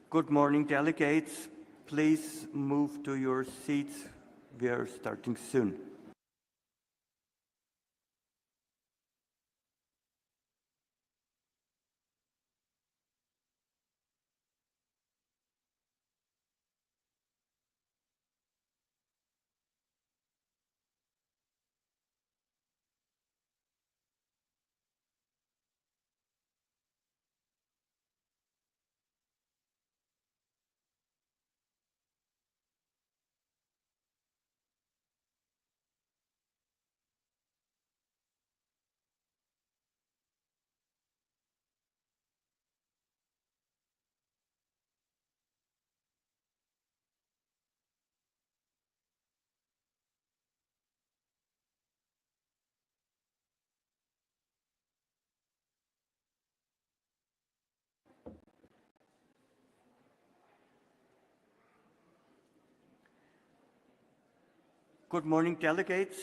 Good morning, delegates. Please move to your seats. We are starting soon. Good morning, delegates.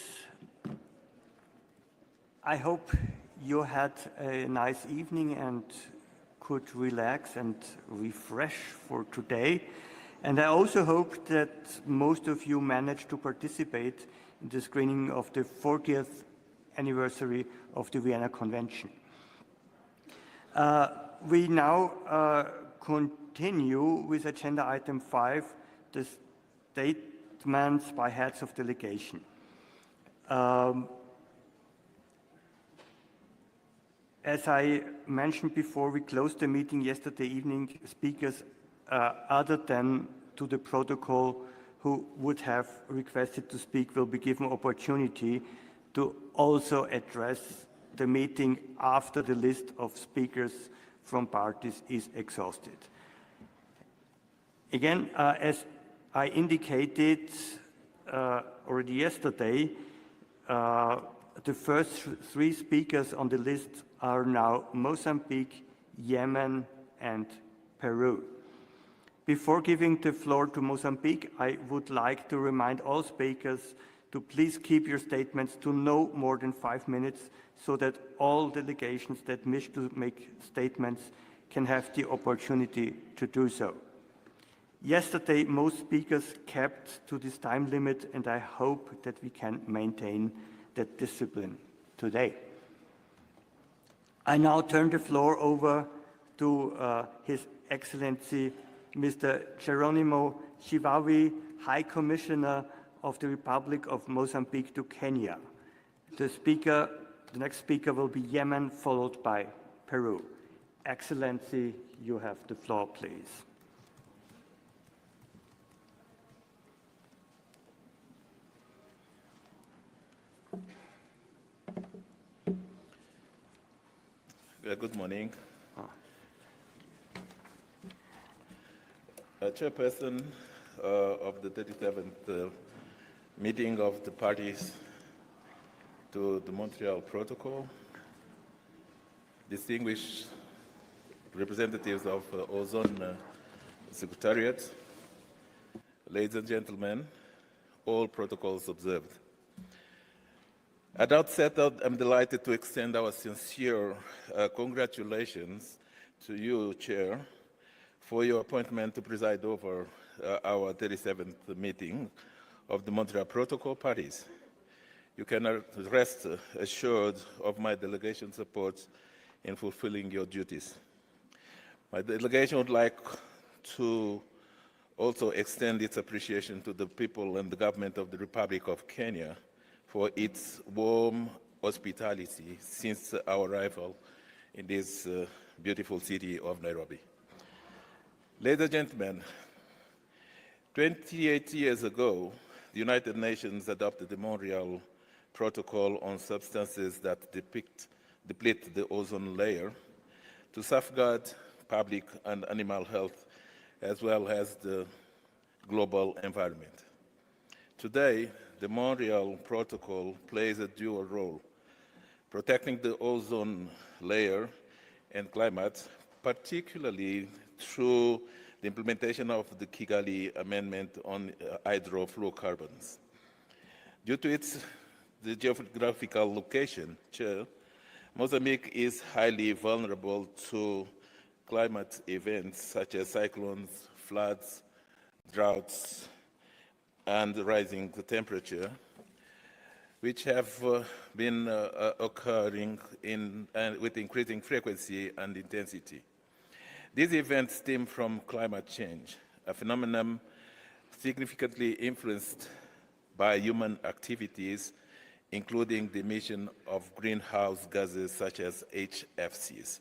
I hope you had a nice evening and could relax and refresh for today. And I also hope that most of you managed to participate in the screening of the 40th anniversary of the Vienna Convention. We now continue with agenda item 5, the statements by heads of delegation. As I mentioned before, we closed the meeting yesterday evening. Speakers other than to the protocol who would have requested to speak will be given opportunity to also address the meeting after the list of speakers from parties is exhausted. Again, as I indicated already yesterday, the first 3 speakers on the list are now Mozambique, Yemen, and Peru. Before giving the floor to Mozambique, I would like to remind all speakers to please keep your statements to no more than 5 minutes so that all delegations that wish to make statements can have the opportunity to do so. Yesterday, most speakers kept to this time limit, and I hope that we can maintain that discipline today. I now turn the floor over to His Excellency Mr. Geronimo Chivavi, High Commissioner of the Republic of Mozambique to Kenya. The next speaker will be Yemen, followed by Peru. Excellency, you have the floor, please. Good morning. Chairperson of the 37th meeting of the parties to the Montreal Protocol, distinguished representatives of Ozone Secretariat, ladies and gentlemen, all protocols observed. At the outset, I'm delighted to extend our sincere congratulations to you, Chair, for your appointment to preside over our 37th meeting of the Montreal Protocol parties. You can rest assured of my delegation's support in fulfilling your duties. My delegation would like to also extend its appreciation to the people and the government of the Republic of Kenya for its warm hospitality since our arrival in this beautiful city of Nairobi. Ladies and gentlemen, 28 years ago, the United Nations adopted the Montreal Protocol on substances that deplete the ozone layer to safeguard public and animal health as well as the global environment. Today, the Montreal Protocol plays a dual role, protecting the ozone layer and climate, particularly through the implementation of the Kigali Amendment on hydrofluorocarbons. Due to the geographical location, Chair, Mozambique is highly vulnerable to climate events such as cyclones, floods, droughts, and rising temperature, which have been occurring with increasing frequency and intensity. These events stem from climate change, a phenomenon significantly influenced by human activities, including the emission of greenhouse gases such as HFCs.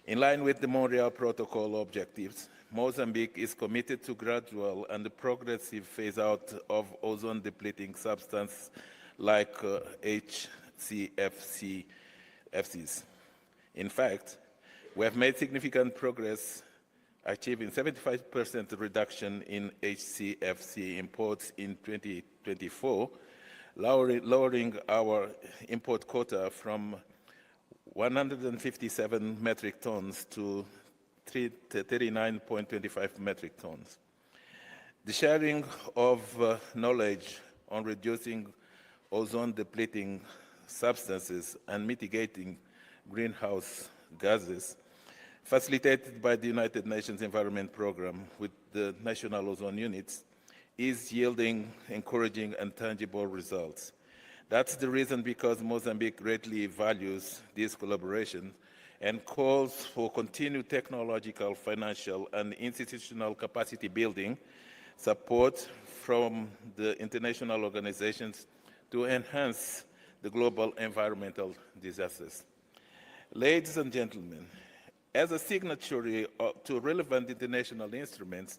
In line with the Montreal Protocol objectives, Mozambique is committed to gradual and progressive phase-out of ozone-depleting substances like HCFCs. In fact, we have made significant progress, achieving 75% reduction in HCFC imports in 2024, lowering our import quota from 157 metric tons to 39.25 metric tons. The sharing of knowledge on reducing ozone-depleting substances and mitigating greenhouse gases, facilitated by the United Nations Environment Programme with the national ozone units, is yielding encouraging and tangible results. That's the reason because Mozambique greatly values this collaboration and calls for continued technological, financial, and institutional capacity building support from the international organizations to enhance the global environmental disasters. Ladies and gentlemen, as a signatory to relevant international instruments,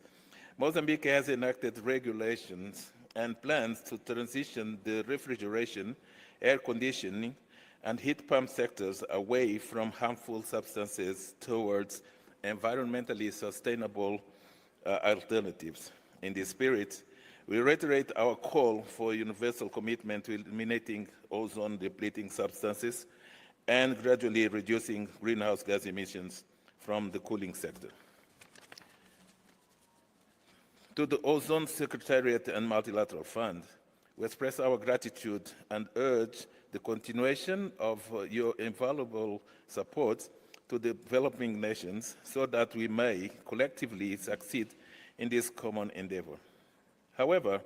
Mozambique has enacted regulations and plans to transition the refrigeration, air conditioning, and heat pump sectors away from harmful substances towards environmentally sustainable alternatives. In this spirit, we reiterate our call for universal commitment to eliminating ozone-depleting substances and gradually reducing greenhouse gas emissions from the cooling sector. To the Ozone Secretariat and Multilateral Fund, we express our gratitude and urge the continuation of your invaluable support to the developing nations so that we may collectively succeed in this common endeavor. However,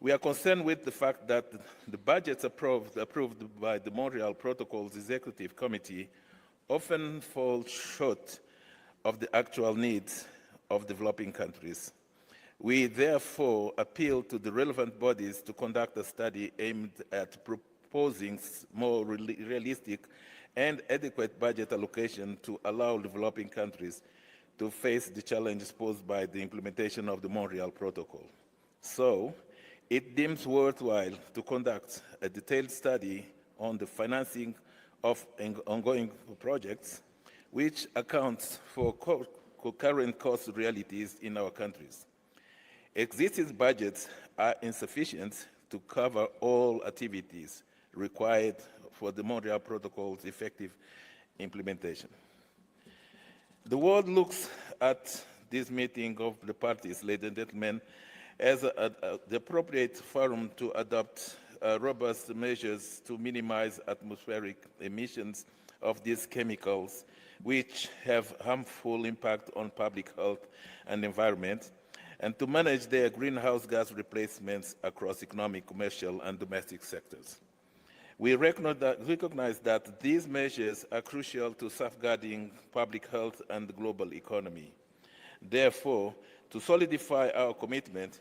we are concerned with the fact that the budgets approved by the Montreal Protocol's Executive Committee often fall short of the actual needs of developing countries. We therefore appeal to the relevant bodies to conduct a study aimed at proposing more realistic and adequate budget allocation to allow developing countries to face the challenges posed by the implementation of the Montreal Protocol. So, it deems worthwhile to conduct a detailed study on the financing of ongoing projects, which accounts for current cost realities in our countries. Existing budgets are insufficient to cover all activities required for the Montreal Protocol's effective implementation. The world looks at this meeting of the parties, ladies and gentlemen, as the appropriate forum to adopt robust measures to minimize atmospheric emissions of these chemicals, which have harmful impact on public health and environment, and to manage their greenhouse gas replacements across economic, commercial, and domestic sectors. We recognize that these measures are crucial to safeguarding public health and the global economy. Therefore, to solidify our commitment,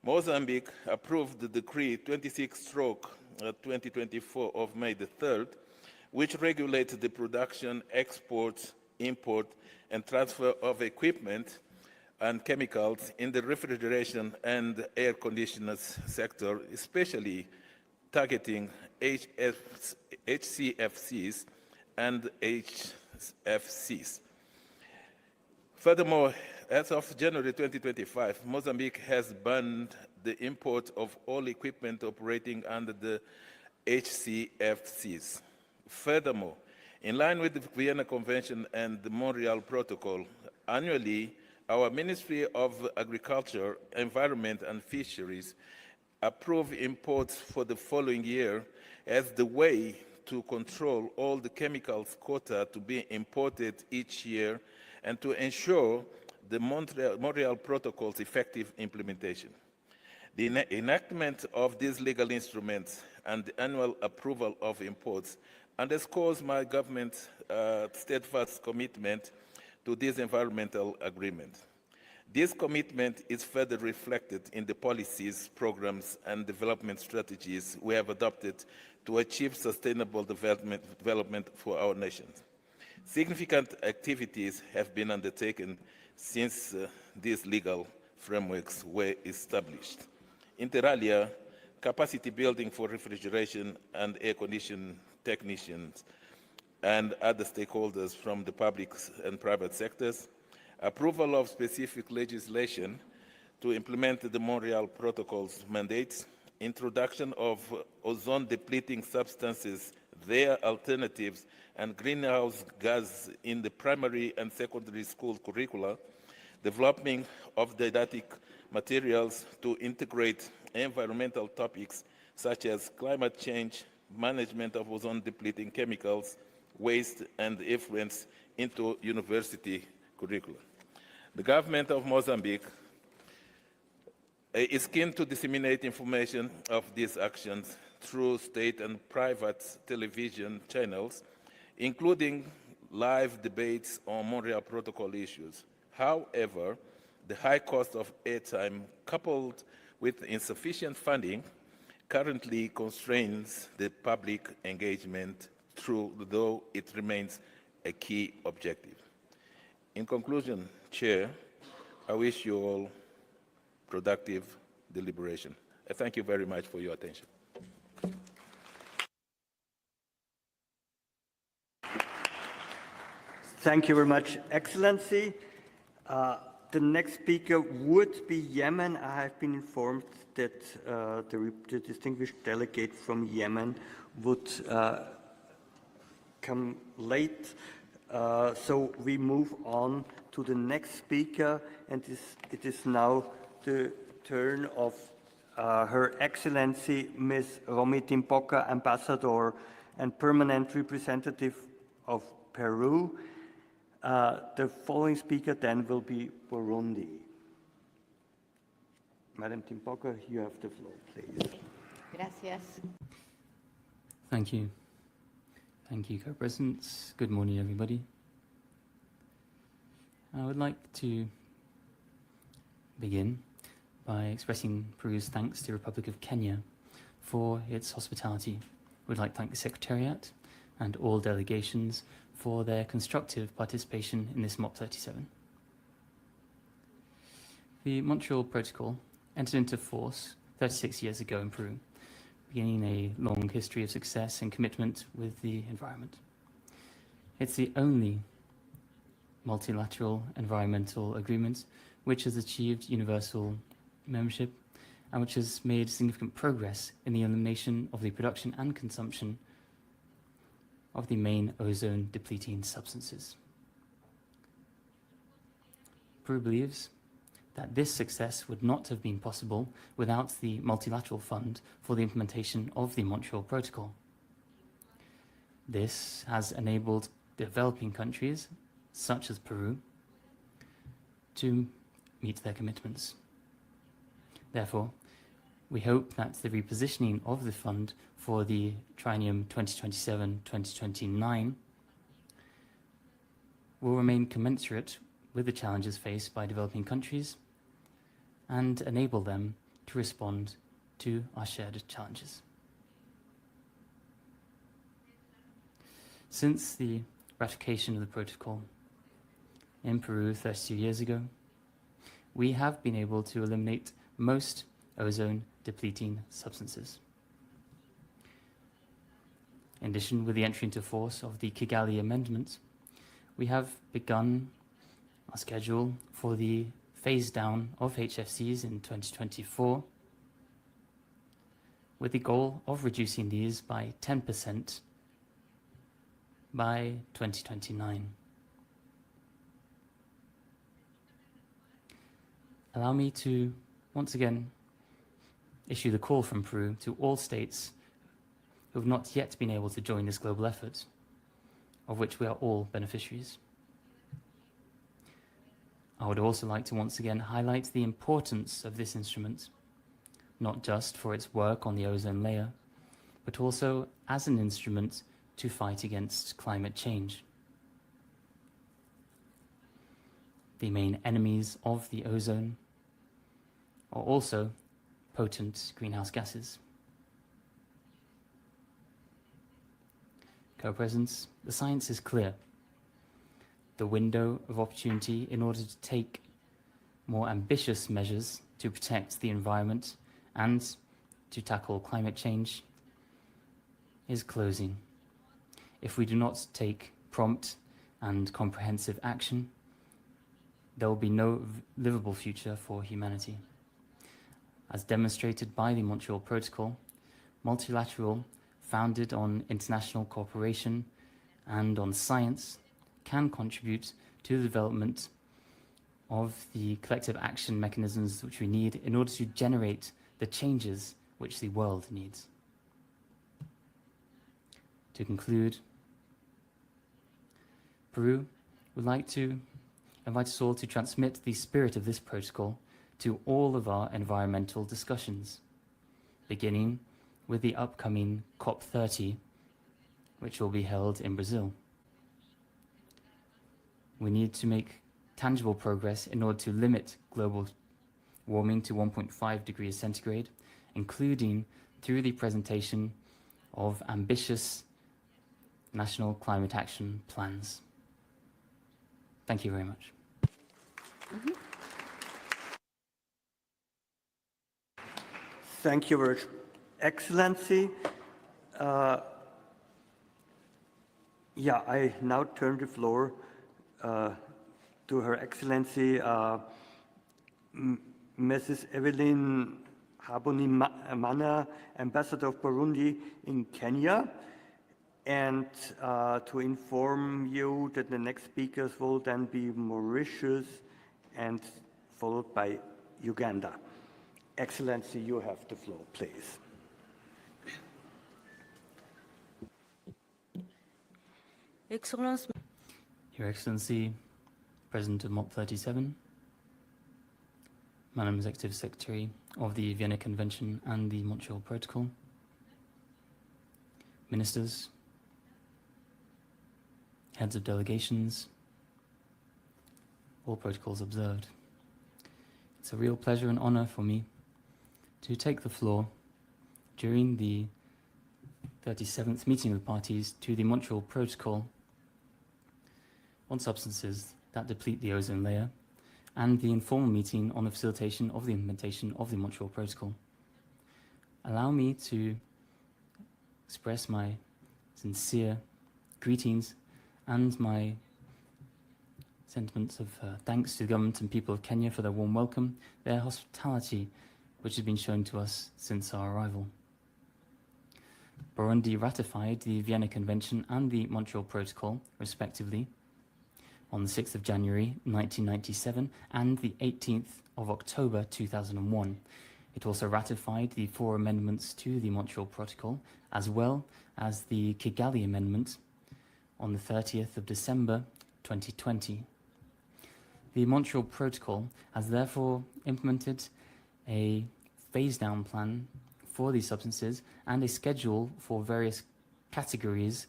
Mozambique approved the Decree 26/2024 of May the 3rd, which regulates the production, export, import, and transfer of equipment and chemicals in the refrigeration and air conditioners sector, especially targeting HCFCs and HFCs. Furthermore, as of January 2025, Mozambique has banned the import of all equipment operating under the HCFCs. Furthermore, in line with the Vienna Convention and the Montreal Protocol, annually, our Ministry of Agriculture, Environment and Fisheries approve imports for the following year as the way to control all the chemicals quota to be imported each year and to ensure the Montreal Protocol's effective implementation. The enactment of these legal instruments and the annual approval of imports underscores my government's steadfast commitment to this environmental agreement. This commitment is further reflected in the policies, programs, and development strategies we have adopted to achieve sustainable development for our nations. Significant activities have been undertaken since these legal frameworks were established. Inter alia, capacity building for refrigeration and air conditioning technicians and other stakeholders from the public and private sectors, approval of specific legislation to implement the Montreal Protocol's mandates, introduction of ozone-depleting substances, their alternatives, and greenhouse gas in the primary and secondary school curricula, developing of didactic materials to integrate environmental topics such as climate change, management of ozone-depleting chemicals, waste, and effluents into university curricula. The government of Mozambique is keen to disseminate information of these actions through state and private television channels, including live debates on Montreal Protocol issues. However, the high cost of airtime, coupled with insufficient funding, currently constrains the public engagement, though it remains a key objective. In conclusion, Chair, I wish you all productive deliberation. I thank you very much for your attention. Thank you very much, Excellency. The next speaker would be Yemen. I have been informed that the distinguished delegate from Yemen would come late. So we move on to the next speaker, and it is now the turn of Her Excellency Ms. Romy Timpoca, Ambassador and Permanent Representative of Peru. The following speaker then will be Burundi. Madam Timpoca, you have the floor, please. Gracias. Thank you. Thank you, Co-Presidents. Good morning, everybody. I would like to begin by expressing Peru's thanks to the Republic of Kenya for its hospitality. We'd like to thank the Secretariat and all delegations for their constructive participation in this MOP37. The Montreal Protocol entered into force 36 years ago in Peru, beginning a long history of success and commitment with the environment. It's the only multilateral environmental agreement which has achieved universal membership and which has made significant progress in the elimination of the production and consumption of the main ozone-depleting substances. Peru believes that this success would not have been possible without the multilateral fund for the implementation of the Montreal Protocol. This has enabled developing countries, such as Peru, to meet their commitments. Therefore, we hope that the repositioning of the fund for the triennium 2027-2029 will remain commensurate with the challenges faced by developing countries and enable them to respond to our shared challenges. Since the ratification of the protocol in Peru 32 years ago, we have been able to eliminate most ozone-depleting substances. In addition, with the entry into force of the Kigali Amendment, we have begun our schedule for the phase down of HFCs in 2024, with the goal of reducing these by 10% by 2029. Allow me to once again issue the call from Peru to all states who have not yet been able to join this global effort, of which we are all beneficiaries. I would also like to once again highlight the importance of this instrument, not just for its work on the ozone layer, but also as an instrument to fight against climate change. The main enemies of the ozone are also potent greenhouse gases. Co-Presidents, the science is clear. The window of opportunity in order to take more ambitious measures to protect the environment and to tackle climate change is closing. If we do not take prompt and comprehensive action, there will be no livable future for humanity. As demonstrated by the Montreal Protocol, multilateral, founded on international cooperation and on science, can contribute to the development of the collective action mechanisms which we need in order to generate the changes which the world needs. To conclude, Peru would like to invite us all to transmit the spirit of this protocol to all of our environmental discussions, beginning with the upcoming COP30, which will be held in Brazil. We need to make tangible progress in order to limit global warming to 1.5 degrees centigrade, including through the presentation of ambitious national climate action plans. Thank you very much. Thank you, Your Excellency. I now turn the floor to Her Excellency, Mrs. Evelyn Habonimana, Ambassador of Burundi in Kenya, and to inform you that the next speakers will then be Mauritius and followed by Uganda. Excellency, you have the floor, please. Excellence. Your Excellency, President of MOP37, Madam Executive Secretary of the Vienna Convention and the Montreal Protocol, Ministers, Heads of Delegations, all protocols observed. It's a real pleasure and honor for me to take the floor during the 37th meeting of the parties to the Montreal Protocol on substances that deplete the ozone layer, and the informal meeting on the facilitation of the implementation of the Montreal Protocol. Allow me to express my sincere greetings and my sentiments of thanks to the government and people of Kenya for their warm welcome, their hospitality, which has been shown to us since our arrival. Burundi ratified the Vienna Convention and the Montreal Protocol, respectively, on the 6th of January 1997 and the 18th of October 2001. It also ratified the 4 amendments to the Montreal Protocol, as well as the Kigali Amendment on the 30th of December 2020. The Montreal Protocol has therefore implemented a phase-down plan for these substances and a schedule for various categories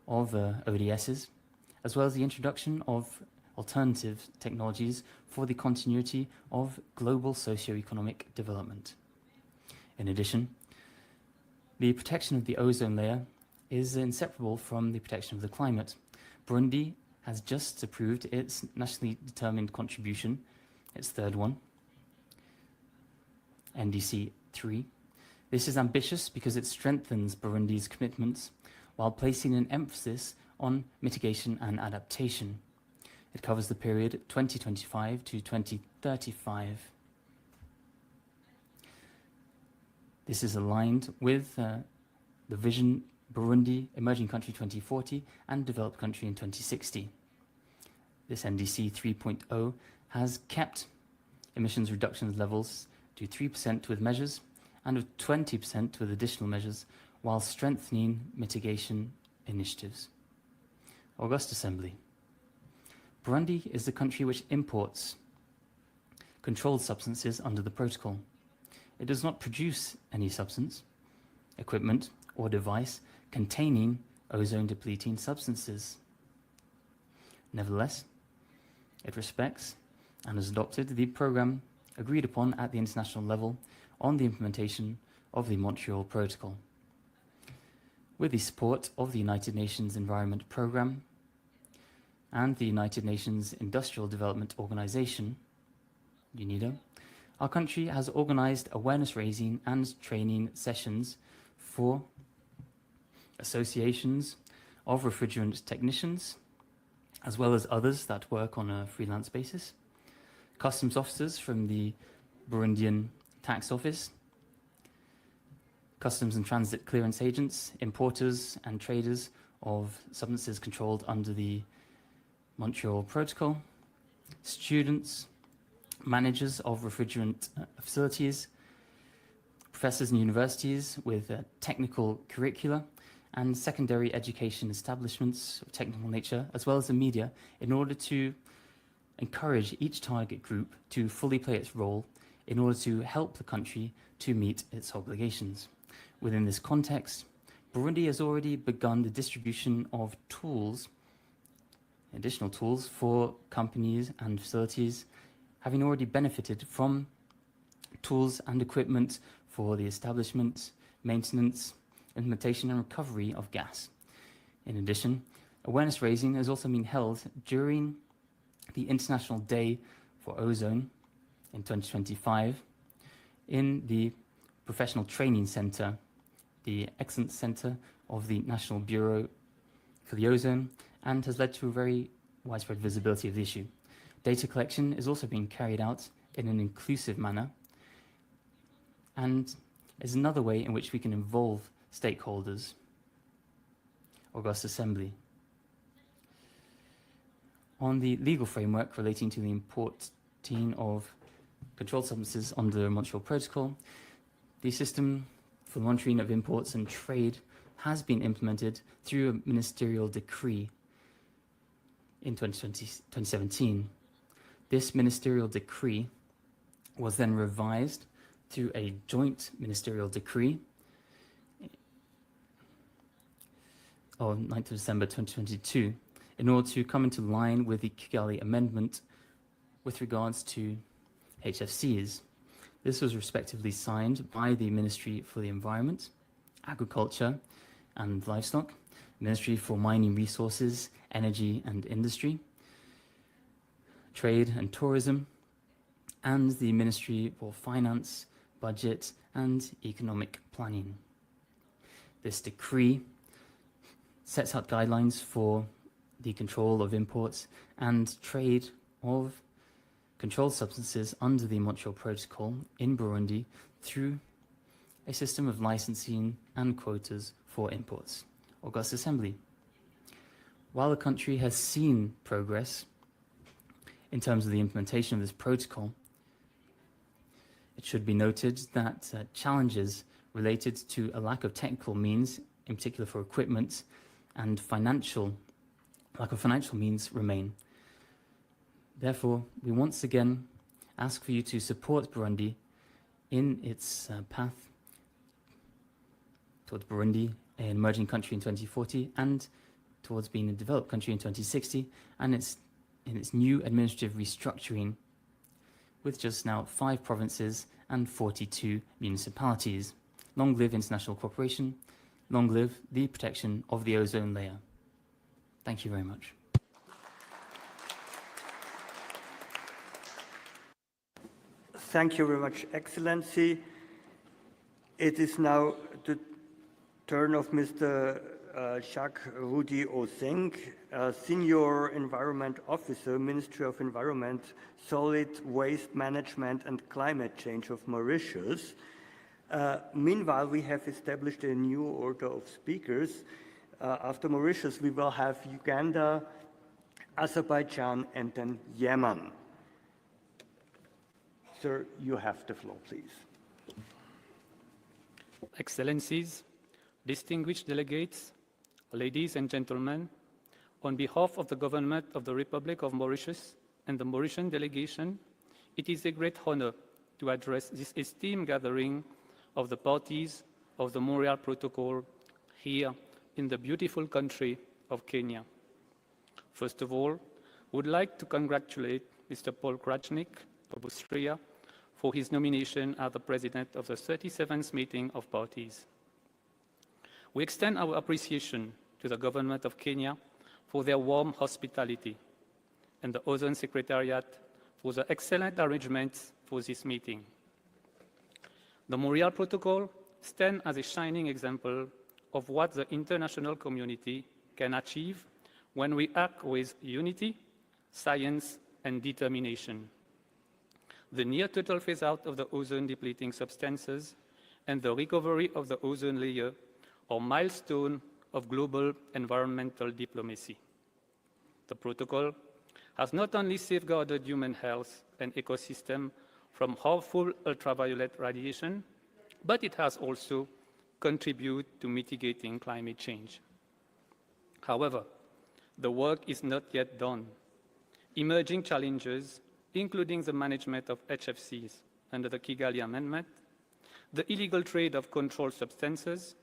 of ODSs, as well as the introduction of alternative technologies for the continuity of global socio-economic development. In addition, the protection of the ozone layer is inseparable from the protection of the climate. Burundi has just approved its nationally determined contribution, its third one, NDC 3. This is ambitious because it strengthens Burundi's commitments while placing an emphasis on mitigation and adaptation. It covers the period 2025 to 2035. This is aligned with the vision Burundi, Emerging Country 2040, and Developed Country in 2060. This NDC 3.0 has kept emissions reduction levels to 3% with measures and of 20% with additional measures, while strengthening mitigation initiatives. August Assembly. Burundi is the country which imports controlled substances under the protocol. It does not produce any substance, equipment, or device containing ozone-depleting substances. Nevertheless, it respects and has adopted the program agreed upon at the international level on the implementation of the Montreal Protocol. With the support of the United Nations Environment Programme and the United Nations Industrial Development Organization, UNEP, our country has organized awareness-raising and training sessions for associations of refrigerant technicians, as well as others that work on a freelance basis, customs officers from the Burundian Tax Office, customs and transit clearance agents, importers and traders of substances controlled under the Montreal Protocol, students, managers of refrigerant facilities, professors in universities with technical curricula, and secondary education establishments of technical nature, as well as the media, in order to encourage each target group to fully play its role in order to help the country to meet its obligations. Within this context, Burundi has already begun the distribution of tools, additional tools for companies and facilities, having already benefited from tools and equipment for the establishment, maintenance, implementation and recovery of gas. In addition, awareness raising has also been held during the International Day for Ozone in 2025 in the Professional Training Center, the Excellence Center of the National Bureau for the Ozone, and has led to a very widespread visibility of the issue. Data collection is also being carried out in an inclusive manner and is another way in which we can involve stakeholders. August Assembly. On the legal framework relating to the importing of controlled substances under the Montreal Protocol, the system for the monitoring of imports and trade has been implemented through a ministerial decree in 2017. This ministerial decree was then revised through a joint ministerial decree of 9th of December 2022 in order to come into line with the Kigali Amendment with regards to HFCs. This was respectively signed by the Ministry for the Environment, Agriculture and Livestock, Ministry for Mining Resources, Energy and Industry, Trade and Tourism, and the Ministry for Finance, Budget and Economic Planning. This decree sets out guidelines for the control of imports and trade of controlled substances under the Montreal Protocol in Burundi through a system of licensing and quotas for imports. August Assembly. While the country has seen progress in terms of the implementation of this protocol, it should be noted that challenges related to a lack of technical means, in particular for equipment, and lack of financial means remain. Therefore, we once again ask for you to support Burundi in its path towards Burundi, an emerging country in 2040, and towards being a developed country in 2060, and in its new administrative restructuring with just now 5 provinces and 42 municipalities. Long live international cooperation. Long live the protection of the ozone layer. Thank you very much. Thank you very much, Excellency. It is now the turn of Mr. Jacques Rudy Oseng, Senior Environment Officer, Ministry of Environment, Solid Waste Management and Climate Change of Mauritius. Meanwhile, we have established a new order of speakers. After Mauritius, we will have Uganda, Azerbaijan, and then Yemen. Sir, you have the floor, please. Excellencies, distinguished delegates, ladies and gentlemen, on behalf of the Government of the Republic of Mauritius and the Mauritian delegation, it is a great honor to address this esteemed gathering of the parties of the Montreal Protocol here in the beautiful country of Kenya. First of all, I would like to congratulate Mr. Paul Krajnik of Austria for his nomination as the president of the 37th meeting of parties. We extend our appreciation to the government of Kenya for their warm hospitality and the Ozone Secretariat for the excellent arrangements for this meeting. The Montreal Protocol stands as a shining example of what the international community can achieve when we act with unity, science, and determination. The near total phase-out of the ozone-depleting substances and the recovery of the ozone layer are milestones of global environmental diplomacy. The protocol has not only safeguarded human health and ecosystem from harmful ultraviolet radiation, but it has also contributed to mitigating climate change. However, the work is not yet done. Emerging challenges, including the management of HFCs under the Kigali Amendment, the illegal trade of controlled substances,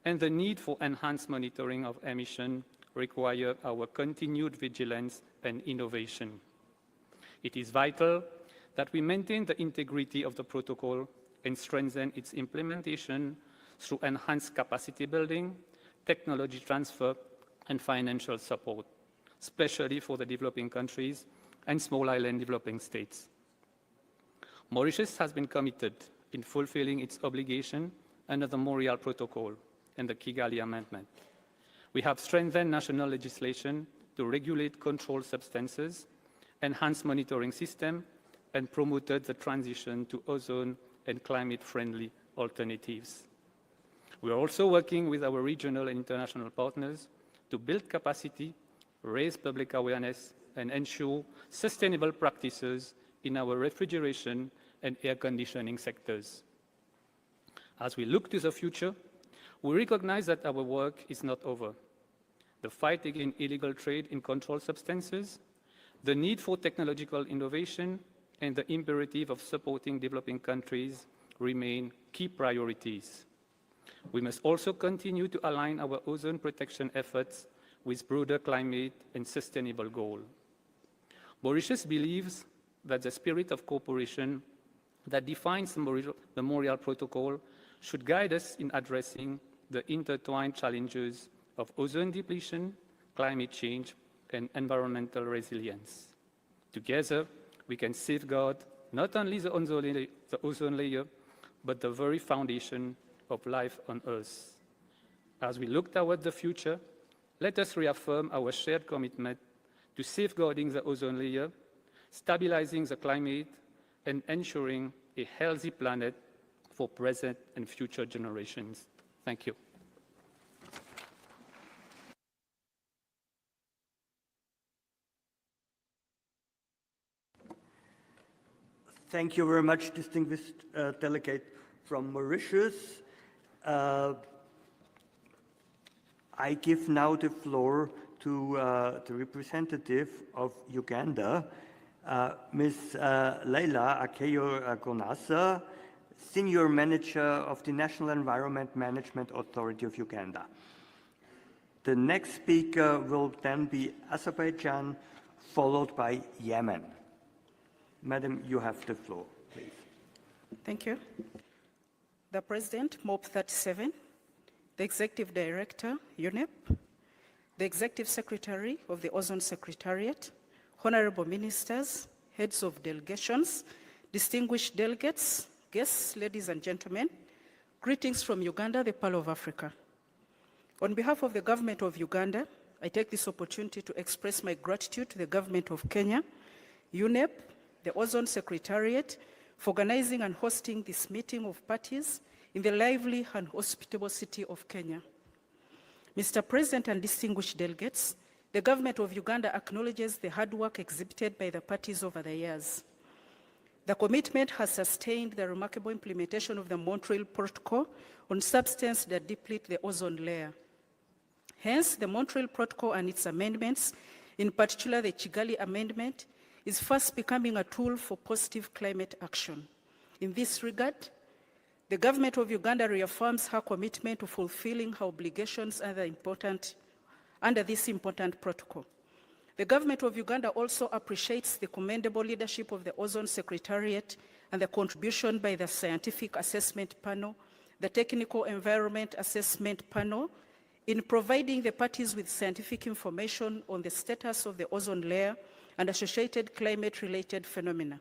and the need for enhanced monitoring of emission require our continued vigilance and innovation. It is vital that we maintain the integrity of the protocol and strengthen its implementation through enhanced capacity building, technology transfer, and financial support, especially for the developing countries and small island developing states. Mauritius has been committed in fulfilling its obligation under the Montreal Protocol and the Kigali Amendment. We have strengthened national legislation to regulate controlled substances, enhanced monitoring system, and promoted the transition to ozone and climate-friendly alternatives. We are also working with our regional and international partners to build capacity, raise public awareness, and ensure sustainable practices in our refrigeration and air conditioning sectors. As we look to the future, we recognize that our work is not over. The fight against illegal trade in controlled substances, the need for technological innovation, and the imperative of supporting developing countries remain key priorities. We must also continue to align our ozone protection efforts with broader climate and sustainable goals. Mauritius believes that the spirit of cooperation that defines the Montreal Protocol should guide us in addressing the intertwined challenges of ozone depletion, climate change, and environmental resilience. Together, we can safeguard not only the ozone layer, but the very foundation of life on Earth. As we look toward the future, let us reaffirm our shared commitment to safeguarding the ozone layer, stabilizing the climate, and ensuring a healthy planet for present and future generations. Thank you. Thank you very much, distinguished delegate from Mauritius. I give now the floor to the representative of Uganda, Ms. Leila Akeyo-Gonasa, Senior Manager of the National Environment Management Authority of Uganda. The next speaker will then be Azerbaijan, followed by Yemen. Madam, you have the floor, please. Thank you. The President, MOP37, the Executive Director, UNEP, the Executive Secretary of the Ozone Secretariat, Honorable Ministers, Heads of Delegations, distinguished delegates, guests, ladies and gentlemen, greetings from Uganda, the Pearl of Africa. On behalf of the Government of Uganda, I take this opportunity to express my gratitude to the Government of Kenya, UNEP, the Ozone Secretariat, for organizing and hosting this meeting of parties in the lively and hospitable city of Kenya. Mr. President and distinguished delegates, the Government of Uganda acknowledges the hard work exhibited by the parties over the years. The commitment has sustained the remarkable implementation of the Montreal Protocol on substances that deplete the ozone layer. Hence, the Montreal Protocol and its amendments, in particular the Kigali Amendment, is fast becoming a tool for positive climate action. In this regard, the government of Uganda reaffirms her commitment to fulfilling her obligations under this important protocol. The government of Uganda also appreciates the commendable leadership of the Ozone Secretariat and the contribution by the Scientific Assessment Panel, the Technical Environment Assessment Panel, in providing the parties with scientific information on the status of the ozone layer and associated climate-related phenomena.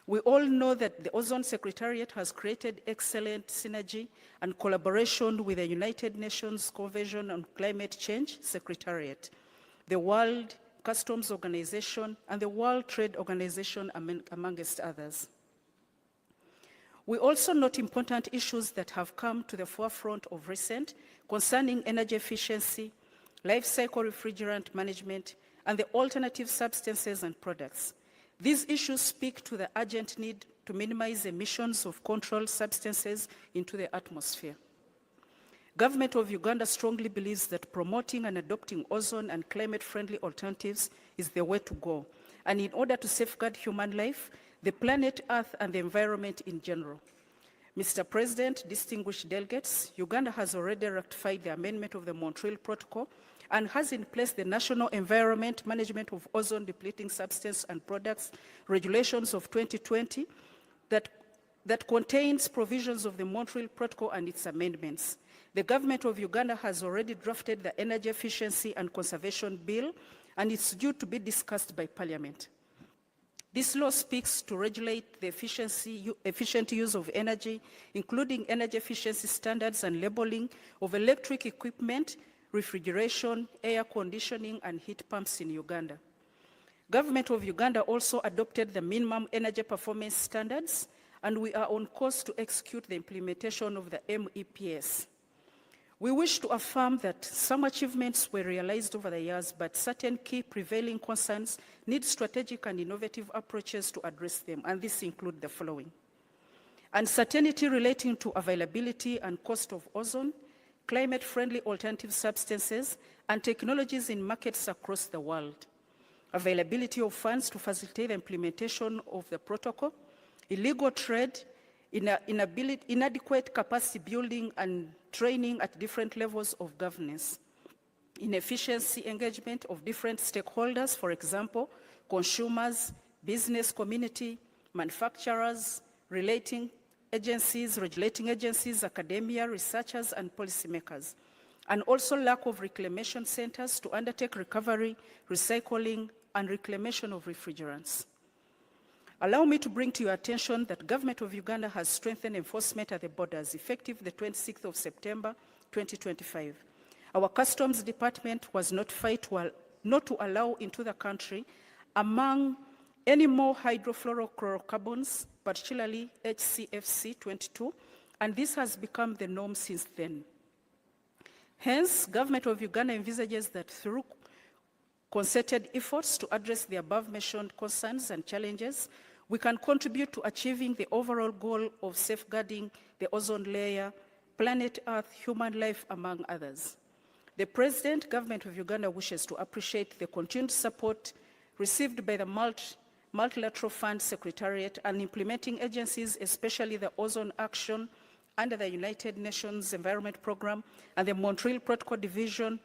We all know that the Ozone Secretariat has created excellent synergy and collaboration with the United Nations Convention on Climate Change Secretariat, the World Customs Organization, and the World Trade Organization, amongst others. We also note important issues that have come to the forefront of recent concerning energy efficiency, life cycle refrigerant management, and the alternative substances and products. These issues speak to the urgent need to minimize emissions of controlled substances into the atmosphere. Government of Uganda strongly believes that promoting and adopting ozone and climate-friendly alternatives is the way to go. And in order to safeguard human life, the planet Earth and the environment in general. Mr. President, distinguished delegates, Uganda has already ratified the amendment of the Montreal Protocol and has in place the National Environment Management of Ozone-Depleting Substance and Products Regulations of 2020 that contains provisions of the Montreal Protocol and its amendments. The government of Uganda has already drafted the Energy Efficiency and Conservation Bill, and it's due to be discussed by Parliament. This law speaks to regulate the efficient use of energy, including energy efficiency standards and labeling of electric equipment, refrigeration, air conditioning, and heat pumps in Uganda. Government of Uganda also adopted the minimum energy performance standards, and we are on course to execute the implementation of the MOPs. We wish to affirm that some achievements were realized over the years, but certain key prevailing concerns need strategic and innovative approaches to address them, and these include the following: uncertainty relating to availability and cost of ozone, climate-friendly alternative substances, and technologies in markets across the world, availability of funds to facilitate the implementation of the protocol, illegal trade, inadequate capacity building and training at different levels of governance, inefficiency engagement of different stakeholders, for example, consumers, business community, manufacturers, regulating agencies, academia, researchers, and policymakers, and also lack of reclamation centers to undertake recovery, recycling, and reclamation of refrigerants. Allow me to bring to your attention that Government of Uganda has strengthened enforcement at the borders effective the 26th of September 2025. Our Customs Department was notified not to allow into the country among any more hydrofluorocarbons, particularly HCFC 22, and this has become the norm since then. Hence, Government of Uganda envisages that through concerted efforts to address the above-mentioned concerns and challenges, we can contribute to achieving the overall goal of safeguarding the ozone layer, planet Earth, human life, among others. The President, Government of Uganda wishes to appreciate the continued support received by the Multilateral Fund Secretariat and implementing agencies, especially the Ozone Action under the United Nations Environment Programme and the Montreal Protocol Division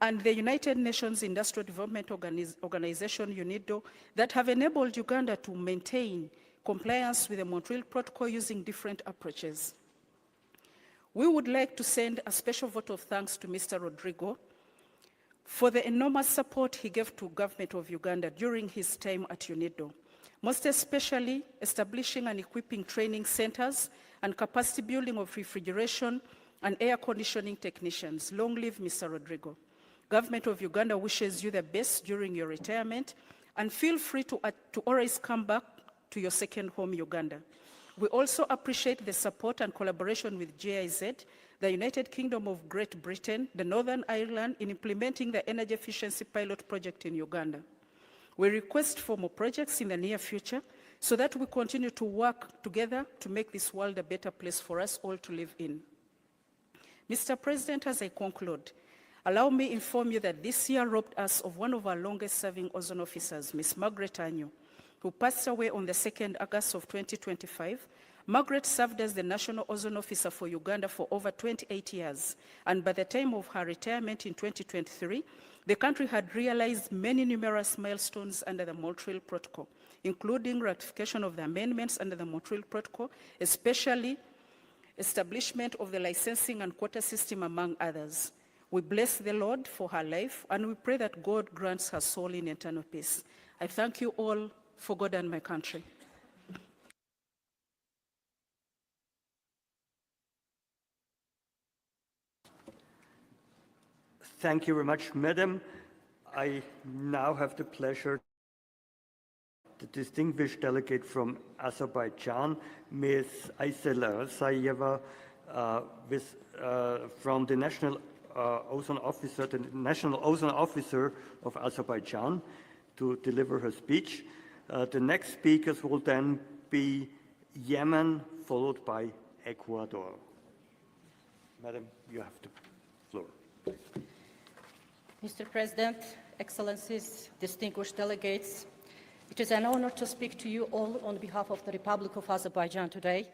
and the United Nations Industrial Development Organization, UNEP, that have enabled Uganda to maintain compliance with the Montreal Protocol using different approaches. We would like to send a special vote of thanks to Mr. Rodrigo for the enormous support he gave to Government of Uganda during his time at UNEP, most especially establishing and equipping training centers and capacity building of refrigeration and air conditioning technicians. Long live Mr. Rodrigo. Government of Uganda wishes you the best during your retirement, and feel free to always come back to your second home, Uganda. We also appreciate the support and collaboration with GIZ, the United Kingdom of Great Britain, the Northern Ireland, in implementing the energy efficiency pilot project in Uganda. We request for more projects in the near future so that we continue to work together to make this world a better place for us all to live in. Mr. President, as I conclude, Allow me to inform you that this year robbed us of one of our longest-serving ozone officers, Ms. Margaret Anyu, who passed away on the 2nd August of 2025. Margaret served as the National Ozone Officer for Uganda for over 28 years, and by the time of her retirement in 2023, the country had realized many numerous milestones under the Montreal Protocol, including ratification of the amendments under the Montreal Protocol, especially establishment of the licensing and quota system, among others. We bless the Lord for her life, and we pray that God grants her soul in eternal peace. I thank you all for God and my country. Thank you very much, Madam. I now have the pleasure the distinguished delegate from Azerbaijan, Ms. Aysel Sayeva, from the National Ozone Officer of Azerbaijan, to deliver her speech. The next speakers will then be Yemen, followed by Ecuador. Madam, you have the floor. Mr. President, Excellencies, distinguished delegates, it is an honor to speak to you all on behalf of the Republic of Azerbaijan today.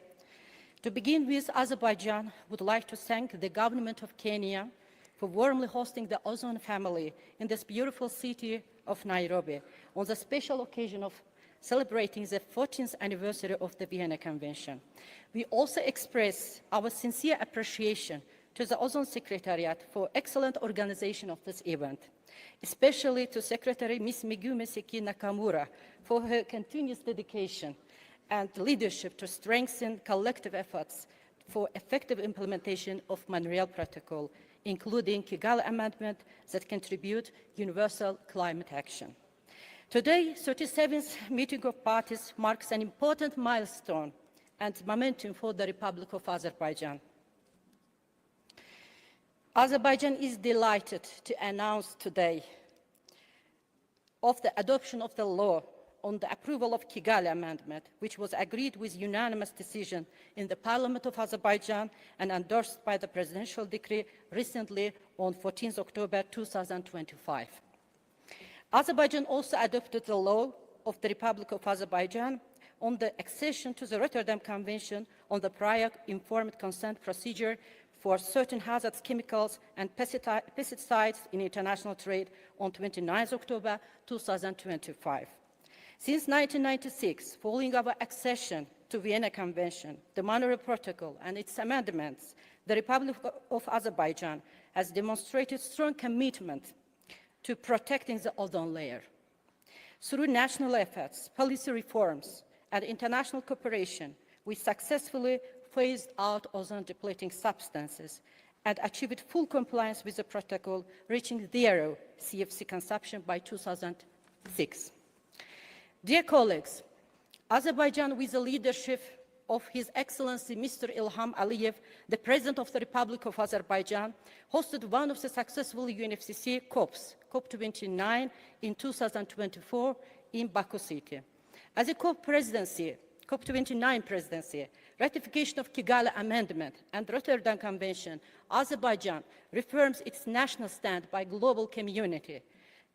To begin with, Azerbaijan would like to thank the government of Kenya for warmly hosting the Ozone family in this beautiful city of Nairobi on the special occasion of celebrating the 14th anniversary of the Vienna Convention. We also express our sincere appreciation to the Ozone Secretariat for excellent organization of this event, especially to Secretary Ms. Megumi Seki Nakamura for her continuous dedication and leadership to strengthen collective efforts for effective implementation of Montreal Protocol, including Kigali Amendment that contribute universal climate action. Today, 37th meeting of parties marks an important milestone and momentum for the Republic of Azerbaijan. Azerbaijan is delighted to announce today of the adoption of the law on the approval of Kigali Amendment, which was agreed with unanimous decision in the Parliament of Azerbaijan and endorsed by the presidential decree recently on 14th October 2025. Azerbaijan also adopted the law of the Republic of Azerbaijan on the accession to the Rotterdam Convention on the prior informed consent procedure for certain hazardous chemicals and pesticides in international trade on 29 October 2025. Since 1996, following our accession to Vienna Convention, the Montreal Protocol and its amendments, the Republic of Azerbaijan has demonstrated strong commitment to protecting the ozone layer. Through national efforts, policy reforms, and international cooperation, we successfully phased out ozone-depleting substances and achieved full compliance with the protocol, reaching zero CFC consumption by 2006. Dear colleagues, Azerbaijan, with the leadership of His Excellency Mr. Ilham Aliyev, the President of the Republic of Azerbaijan, hosted one of the successful UNFCCC COPs, COP29, in 2024 in Baku City. As a COP29 presidency, ratification of Kigali Amendment and Rotterdam Convention, Azerbaijan reaffirms its national stand by global community,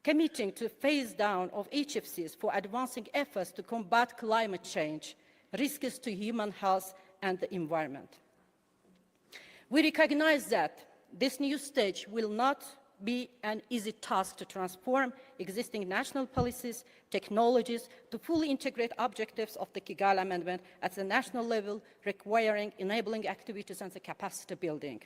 committing to phase down of HFCs for advancing efforts to combat climate change, risks to human health and the environment. We recognize that this new stage will not be an easy task to transform existing national policies, technologies to fully integrate objectives of the Kigali Amendment at the national level, requiring enabling activities and the capacity building.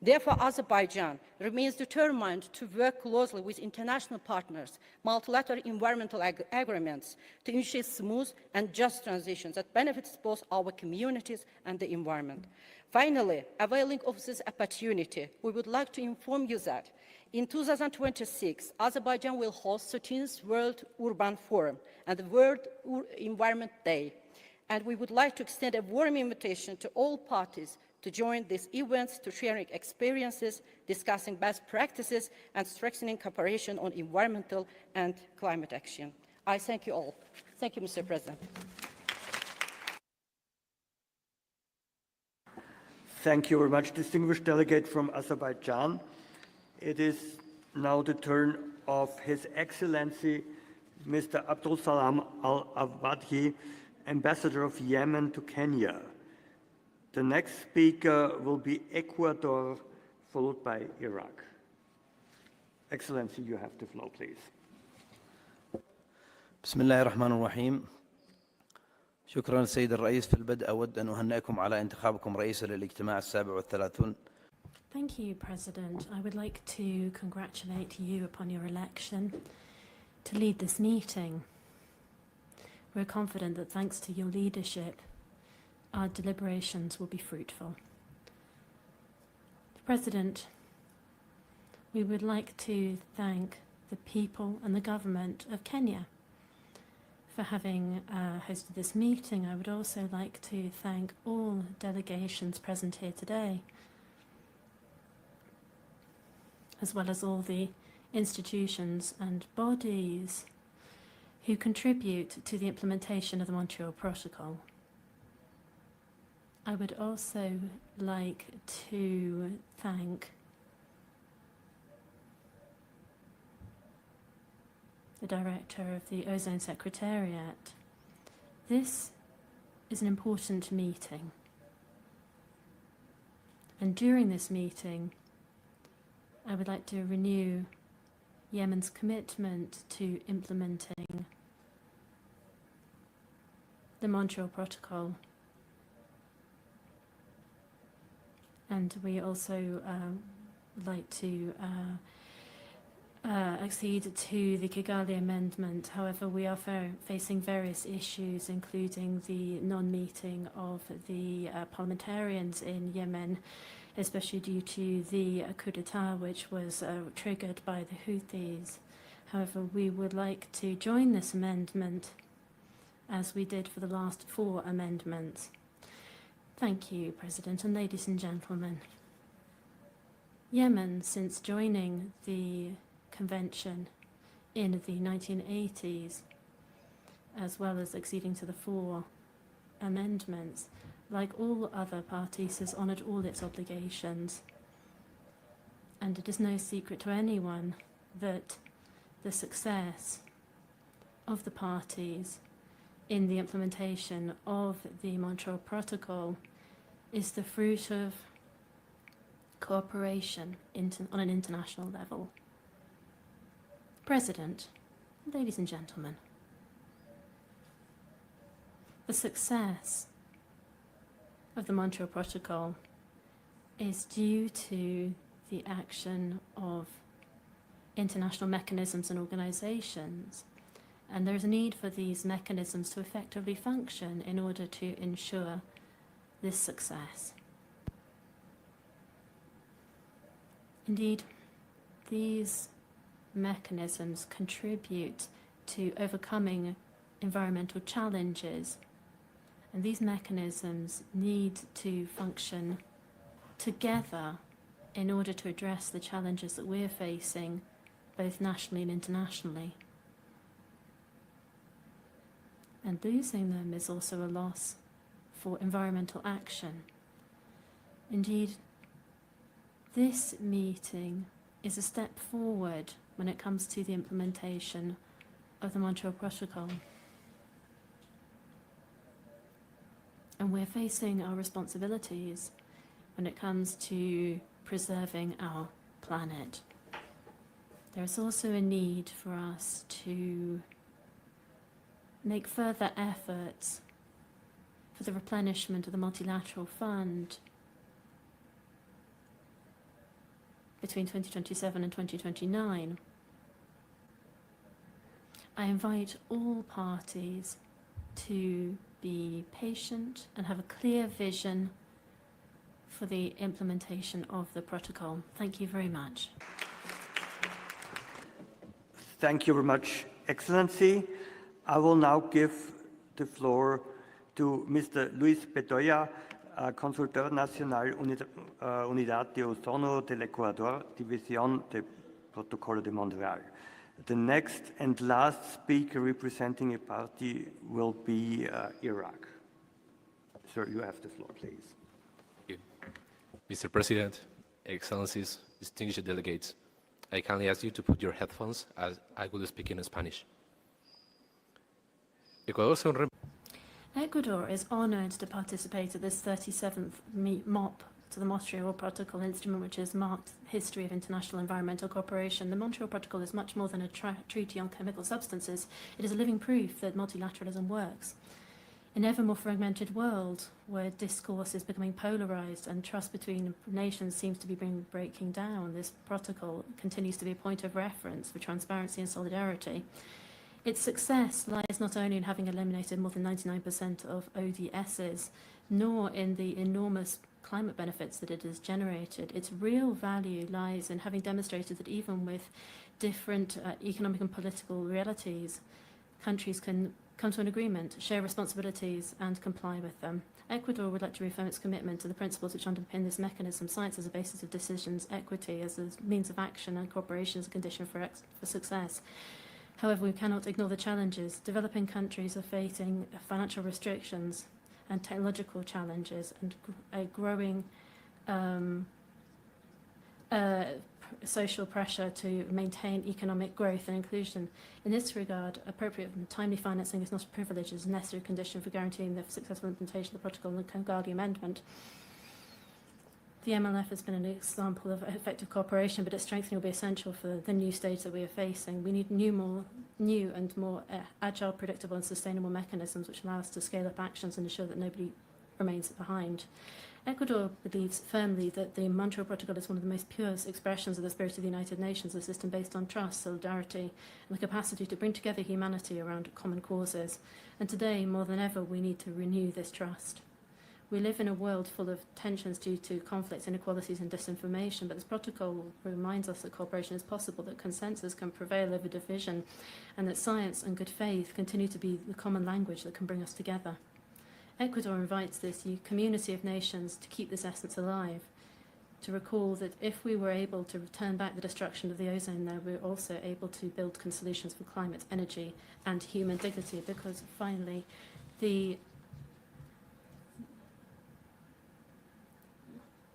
Therefore, Azerbaijan remains determined to work closely with international partners, multilateral environmental agreements to ensure smooth and just transitions that benefits both our communities and the environment. Finally, availing of this opportunity, we would like to inform you that in 2026, Azerbaijan will host the 13th World Urban Forum and the World Environment Day. And we would like to extend a warm invitation to all parties to join these events, to sharing experiences, discussing best practices, and strengthening cooperation on environmental and climate action. I thank you all. Thank you, Mr. President. Thank you very much, distinguished delegate from Azerbaijan. it is now the turn of His Excellency Mr. Abdul Salam Al-Awadhi, Ambassador of Yemen to Kenya. The next speaker will be Ecuador, followed by Iraq. Excellency, you have the floor, please. بسم الله الرحمن الرحيم. شكرا سيد الرئيس. في البدء أود أن أهنئكم على انتخابكم رئيسا للاجتماع 37. Thank you, President. I would like to congratulate you upon your election to lead this meeting. We're confident that thanks to your leadership, our deliberations will be fruitful. President, we would like to thank the people and the government of Kenya for having hosted this meeting. I would also like to thank all delegations present here today, as well as all the institutions and bodies who contribute to the implementation of the Montreal Protocol. I would also like to thank the Director of the Ozone Secretariat. This is an important meeting, and during this meeting I would like to renew Yemen's commitment to implementing the Montreal Protocol, and we also would like to accede to the Kigali Amendment. However, we are facing various issues, including the non-meeting of the parliamentarians in Yemen, especially due to the coup d'etat which was triggered by the Houthis. However, we would like to join this amendment as we did for the last 4 amendments. Thank you, President, and ladies and gentlemen. Yemen, since joining the Convention in the 1980s, as well as acceding to the 4 amendments, like all other parties, has honoured all its obligations. And it is no secret to anyone that the success of the parties in the implementation of the Montreal Protocol is the fruit of cooperation on an international level. President, ladies and gentlemen, the success of the Montreal Protocol is due to the action of international mechanisms and organizations, and there is a need for these mechanisms to effectively function in order to ensure this success. Indeed, these mechanisms contribute to overcoming environmental challenges, and these mechanisms need to function together in order to address the challenges that we're facing, both nationally and internationally. And losing them is also a loss for environmental action. Indeed, this meeting is a step forward when it comes to the implementation of the Montreal Protocol. And we're facing our responsibilities when it comes to preserving our planet. There is also a need for us to make further efforts for the replenishment of the multilateral fund between 2027 and 2029. I invite all parties to be patient and have a clear vision for the implementation of the protocol. Thank you very much. Thank you very much, Excellency. I will now give the floor to Mr. Luis Bedoya, Consultor Nacional Unidad de Ozono del Ecuador, División de Protocolo de Montreal. The next and last speaker representing a party will be Iraq. Sir, you have the floor, please. Mr. President, Excellencies, distinguished delegates, I kindly ask you to put your headphones as I will speak in Spanish. Ecuador is honoured to participate at this 37th MOP to the Montreal Protocol instrument, which has marked history of international environmental cooperation. The Montreal Protocol is much more than a treaty on chemical substances. It is a living proof that multilateralism works. In an ever more fragmented world, where discourse is becoming polarised and trust between nations seems to be breaking down, this protocol continues to be a point of reference for transparency and solidarity. Its success lies not only in having eliminated more than 99% of ODSs, nor in the enormous climate benefits that it has generated. Its real value lies in having demonstrated that even with different economic and political realities, countries can come to an agreement, share responsibilities and comply with them. Ecuador would like to reaffirm its commitment to the principles which underpin this mechanism: science as a basis of decisions, equity as a means of action, and cooperation as a condition for success. However, we cannot ignore the challenges. Developing countries are facing financial restrictions and technological challenges and a growing social pressure to maintain economic growth and inclusion. In this regard, appropriate and timely financing is not a privilege, it is a necessary condition for guaranteeing the successful implementation of the Protocol and the Kigali Amendment. The MLF has been an example of effective cooperation, but its strengthening will be essential for the new stage that we are facing. We need new and more agile, predictable and sustainable mechanisms which allow us to scale up actions and ensure that nobody remains behind. Ecuador believes firmly that the Montreal Protocol is one of the most pure expressions of the spirit of the United Nations, a system based on trust, solidarity, and the capacity to bring together humanity around common causes. And today, more than ever, we need to renew this trust. We live in a world full of tensions due to conflicts, inequalities, and disinformation, but this protocol reminds us that cooperation is possible, that consensus can prevail over division, and that science and good faith continue to be the common language that can bring us together. Ecuador invites this community of nations to keep this essence alive, to recall that if we were able to turn back the destruction of the ozone layer, we're also able to build solutions for climate, energy, and human dignity, because finally,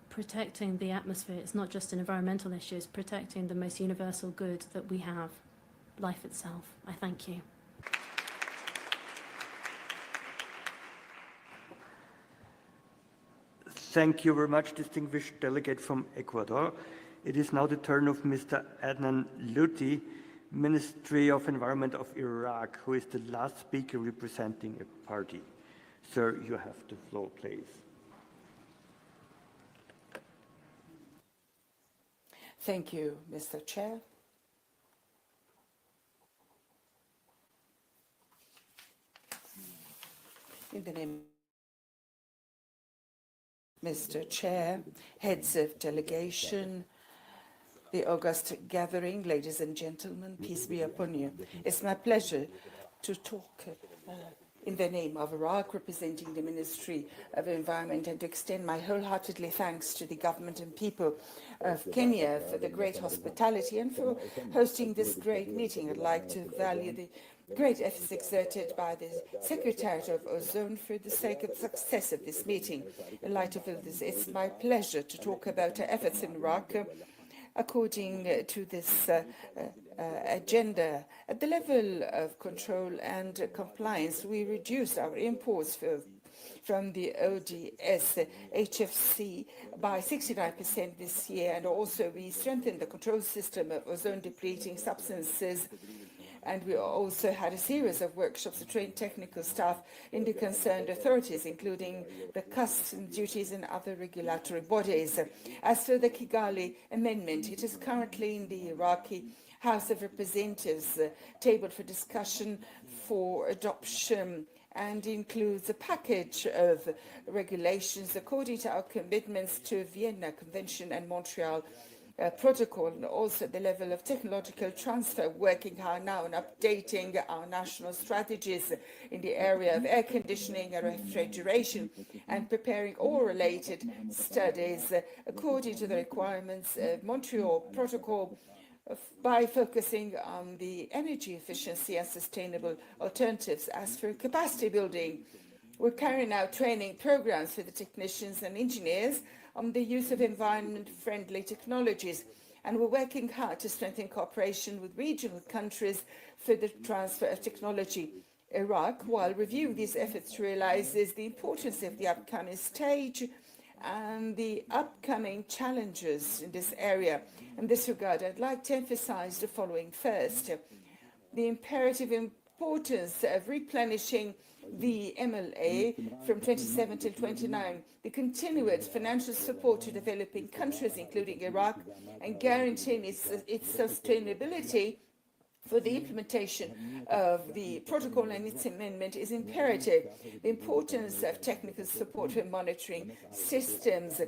protecting the atmosphere is not just an environmental issue, it's protecting the most universal good that we have, life itself. I thank you. Thank you very much, distinguished delegate from Ecuador. It is now the turn of Mr. Adnan Luti, Ministry of Environment of Iraq, who is the last speaker representing a party. Sir, you have the floor, please. Thank you, Mr. Chair. In the name Mr. Chair, heads of delegation, the August gathering, ladies and gentlemen, peace be upon you. It's my pleasure to talk in the name of Iraq, representing the Ministry of Environment, and to extend my wholeheartedly thanks to the government and people of Kenya for the great hospitality and for hosting this great meeting. I'd like to value the great efforts exerted by the Secretariat of Ozone for the sake of the success of this meeting. In light of this, it's my pleasure to talk about our efforts in Iraq according to this agenda. At the level of control and compliance, we reduced our imports from the ODS HFC by 69% this year, and also we strengthened the control system of ozone-depleting substances. And we also had a series of workshops to train technical staff in the concerned authorities, including the customs duties and other regulatory bodies. As for the Kigali Amendment, it is currently in the Iraqi House of Representatives, tabled for discussion for adoption, and includes a package of regulations according to our commitments to Vienna Convention and Montreal Protocol, and also the level of technological transfer, working hard now on updating our national strategies in the area of air conditioning and refrigeration, and preparing all related studies according to the requirements of Montreal Protocol by focusing on the energy efficiency and sustainable alternatives. As for capacity building, we're carrying out training programs for the technicians and engineers on the use of environment-friendly technologies. and we're working hard to strengthen cooperation with regional countries for the transfer of technology. Iraq, while reviewing these efforts, realizes the importance of the upcoming stage and the upcoming challenges in this area. In this regard, I'd like to emphasize the following. First, the imperative importance of replenishing the MLA from 27 till 29, the continued financial support to developing countries, including Iraq, and guaranteeing its sustainability for the implementation of the protocol and its amendment is imperative. The importance of technical support for monitoring systems,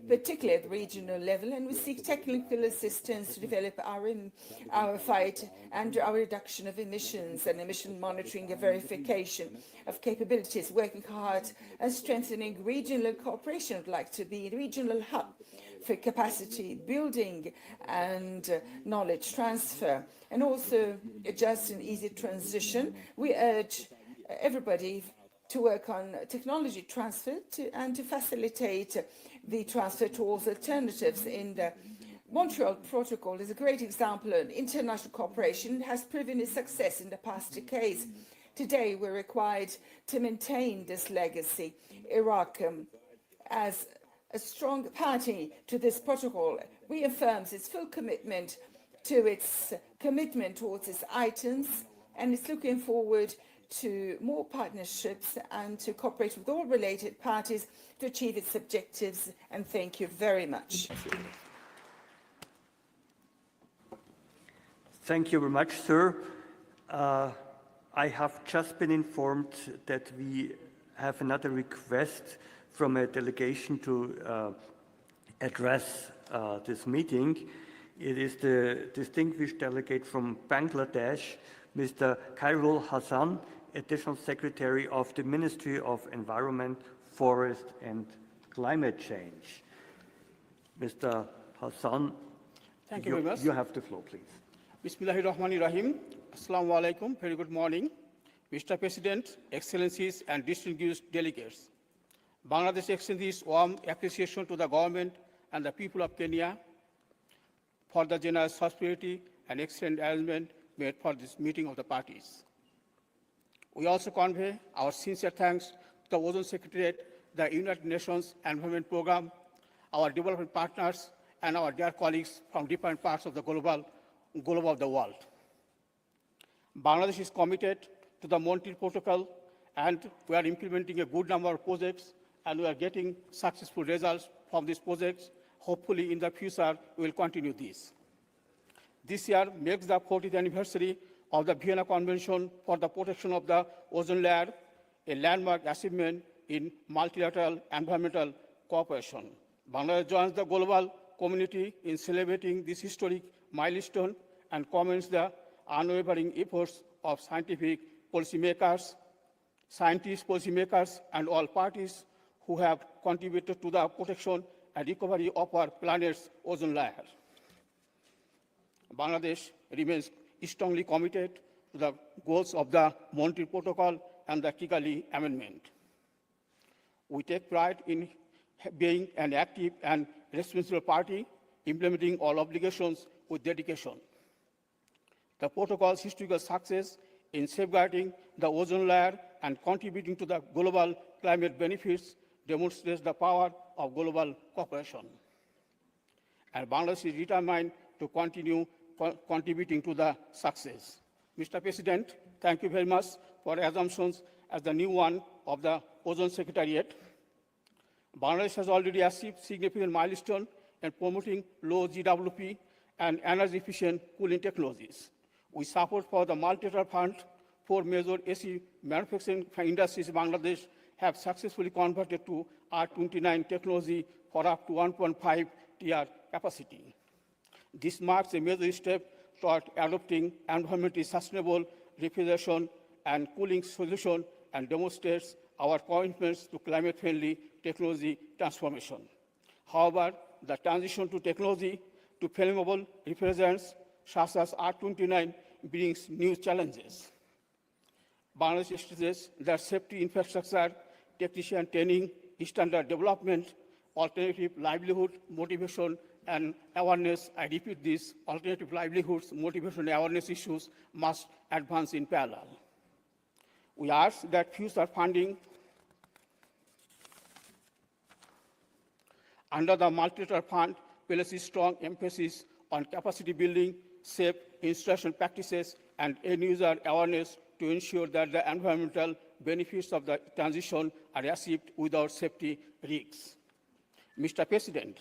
particularly at the regional level, and we seek technical assistance to develop our fight and our reduction of emissions and emission monitoring and verification of capabilities, working hard and strengthening regional cooperation. Would like to be a regional hub for capacity building and knowledge transfer, and also a just and easy transition. We urge everybody to work on technology transfer and to facilitate the transfer towards alternatives. In the Montreal Protocol is a great example of international cooperation. It has proven its success in the past decades. Today, we're required to maintain this legacy. Iraq, as a strong party to this protocol, reaffirms its full commitment to its commitment towards its items, and it's looking forward to more partnerships and to cooperate with all related parties to achieve its objectives. And thank you very much. Thank you very much, sir. I have just been informed that we have another request from a delegation to address this meeting. It is the distinguished delegate from Bangladesh, Mr. Khairul Hassan, Additional Secretary of the Ministry of Environment, Forest and Climate Change. Mr. Hassan, thank you very much. You have the floor, please. Bismillahirrahmanirrahim. Assalamu alaikum. Very good morning. Mr. President, Excellencies and distinguished delegates. Bangladesh extends its warm appreciation to the government and the people of Kenya for the generous hospitality and excellent arrangement made for this meeting of the parties. We also convey our sincere thanks to the Ozone Secretariat, the United Nations Environment Programme, our development partners, and our dear colleagues from different parts of the globe of the world. Bangladesh is committed to the Montreal Protocol, and we are implementing a good number of projects, and we are getting successful results from these projects. Hopefully, in the future, we will continue this. This year marks the 40th anniversary of the Vienna Convention for the Protection of the Ozone Layer, a landmark achievement in multilateral environmental cooperation. Bangladesh joins the global community in celebrating this historic milestone and commends the unwavering efforts of scientists, policymakers, and all parties who have contributed to the protection and recovery of our planet's ozone layer. Bangladesh remains strongly committed to the goals of the Montreal Protocol and the Kigali Amendment. We take pride in being an active and responsible party, implementing all obligations with dedication. The protocol's historical success in safeguarding the ozone layer and contributing to the global climate benefits demonstrates the power of global cooperation. And Bangladesh is determined to continue contributing to the success. Mr. President, thank you very much for assumptions as the new one of the Ozone Secretariat. Bangladesh has already achieved significant milestone in promoting low GWP and energy-efficient cooling technologies. We support for the multilateral fund. 4 major AC manufacturing industries in Bangladesh have successfully converted to R29 technology for up to 1.5 TR capacity. This marks a major step toward adopting environmentally sustainable refrigeration and cooling solution and demonstrates our commitments to climate-friendly technology transformation. However, the transition to technology to flammable refrigerants such as R29 brings new challenges. Bangladesh stresses that safety infrastructure, technician training, standard development, alternative livelihood, motivation, and awareness, I repeat this, alternative livelihoods, motivation, awareness issues must advance in parallel. We ask that future funding under the multilateral fund places strong emphasis on capacity building, safe installation practices, and end-user awareness to ensure that the environmental benefits of the transition are achieved without safety risks. Mr. President,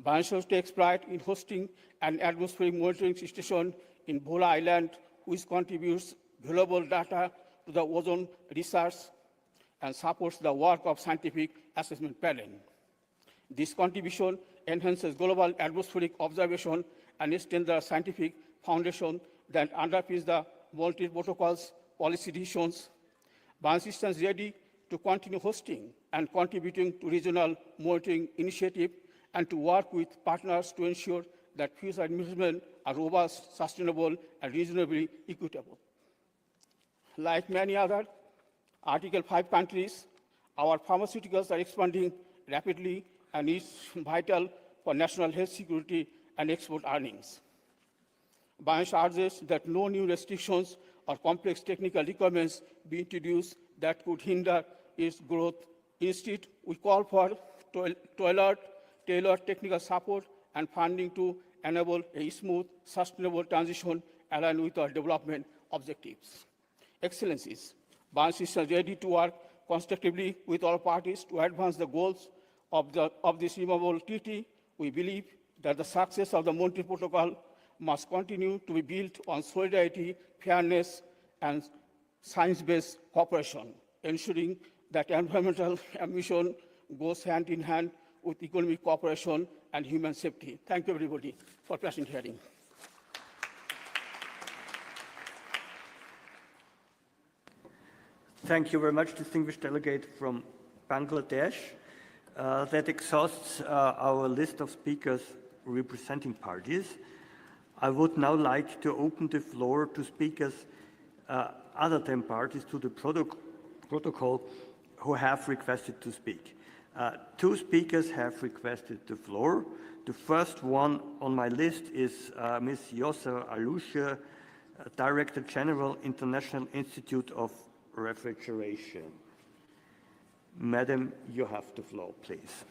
Bangladesh takes pride in hosting an atmospheric monitoring station in Bhola Island, which contributes valuable data to the ozone research and supports the work of scientific assessment panel. This contribution enhances global atmospheric observation and extends the scientific foundation that underpins the Montreal Protocol's policy decisions. Bangladesh is ready to continue hosting and contributing to regional monitoring initiatives and to work with partners to ensure that future investments are robust, sustainable, and reasonably equitable. Like many other Article 5 countries, our pharmaceuticals are expanding rapidly and is vital for national health security and export earnings. Bangladesh urges that no new restrictions or complex technical requirements be introduced that could hinder its growth. Instead, we call for tailored technical support and funding to enable a smooth, sustainable transition aligned with our development objectives. Excellencies, Bangladesh is ready to work constructively with all parties to advance the goals of this remarkable treaty. We believe that the success of the Montreal Protocol must continue to be built on solidarity, fairness, and science-based cooperation, ensuring that environmental ambition goes hand in hand with economic cooperation and human safety. Thank you, everybody, for patient hearing. Thank you very much, distinguished delegate from Bangladesh. That exhausts our list of speakers representing parties. I would now like to open the floor to speakers other than parties to the protocol who have requested to speak. Two speakers have requested the floor. The first one on my list is Ms. Yossa Alusha, Director General, International Institute of Refrigeration. Madam, you have the floor, please.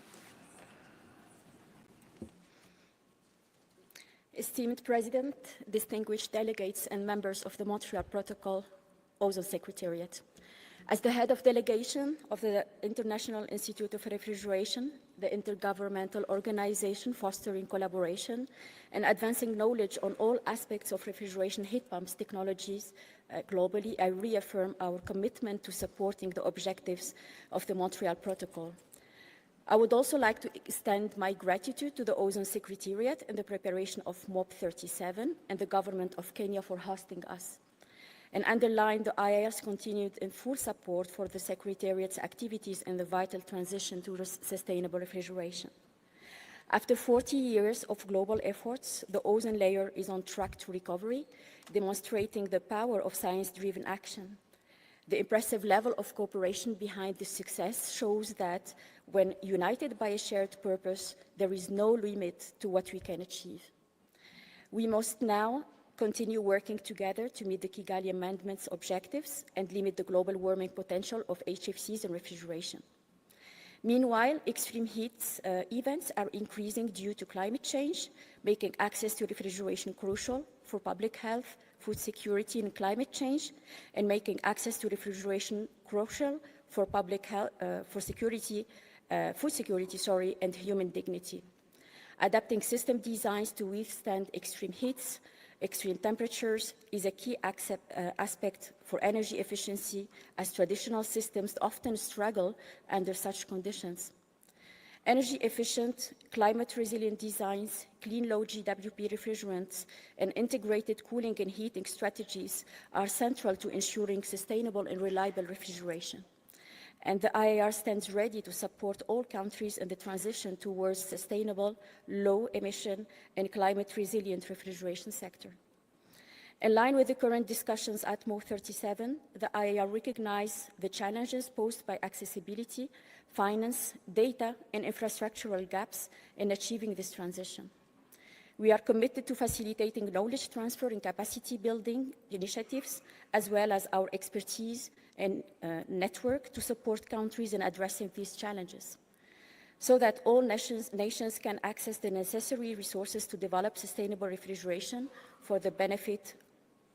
Esteemed President, distinguished delegates and members of the Montreal Protocol Ozone Secretariat. As the head of delegation of the International Institute of Refrigeration, the intergovernmental organization fostering collaboration and advancing knowledge on all aspects of refrigeration heat pumps technologies globally, I reaffirm our commitment to supporting the objectives of the Montreal Protocol. I would also like to extend my gratitude to the Ozone Secretariat and the preparation of MOP37 and the government of Kenya for hosting us, and underline the IAR's continued and full support for the Secretariat's activities in the vital transition to sustainable refrigeration. After 40 years of global efforts, the ozone layer is on track to recovery, demonstrating the power of science-driven action. The impressive level of cooperation behind this success shows that when united by a shared purpose, there is no limit to what we can achieve. We must now continue working together to meet the Kigali Amendment's objectives and limit the global warming potential of HFCs and refrigeration. Meanwhile, extreme heat events are increasing due to climate change, making access to refrigeration crucial for public health, food security, and climate change, and making access to refrigeration crucial for public health, food security, and human dignity. Adapting system designs to withstand extreme heats, extreme temperatures is a key aspect for energy efficiency, as traditional systems often struggle under such conditions. Energy efficient, climate resilient designs, clean low GWP refrigerants, and integrated cooling and heating strategies are central to ensuring sustainable and reliable refrigeration. And the IAR stands ready to support all countries in the transition towards sustainable, low emission, and climate resilient refrigeration sector. In line with the current discussions at MOP37, the IAR recognizes the challenges posed by accessibility, finance, data, and infrastructural gaps in achieving this transition. We are committed to facilitating knowledge transfer and capacity building initiatives, as well as our expertise and network to support countries in addressing these challenges, so that all nations can access the necessary resources to develop sustainable refrigeration for the benefit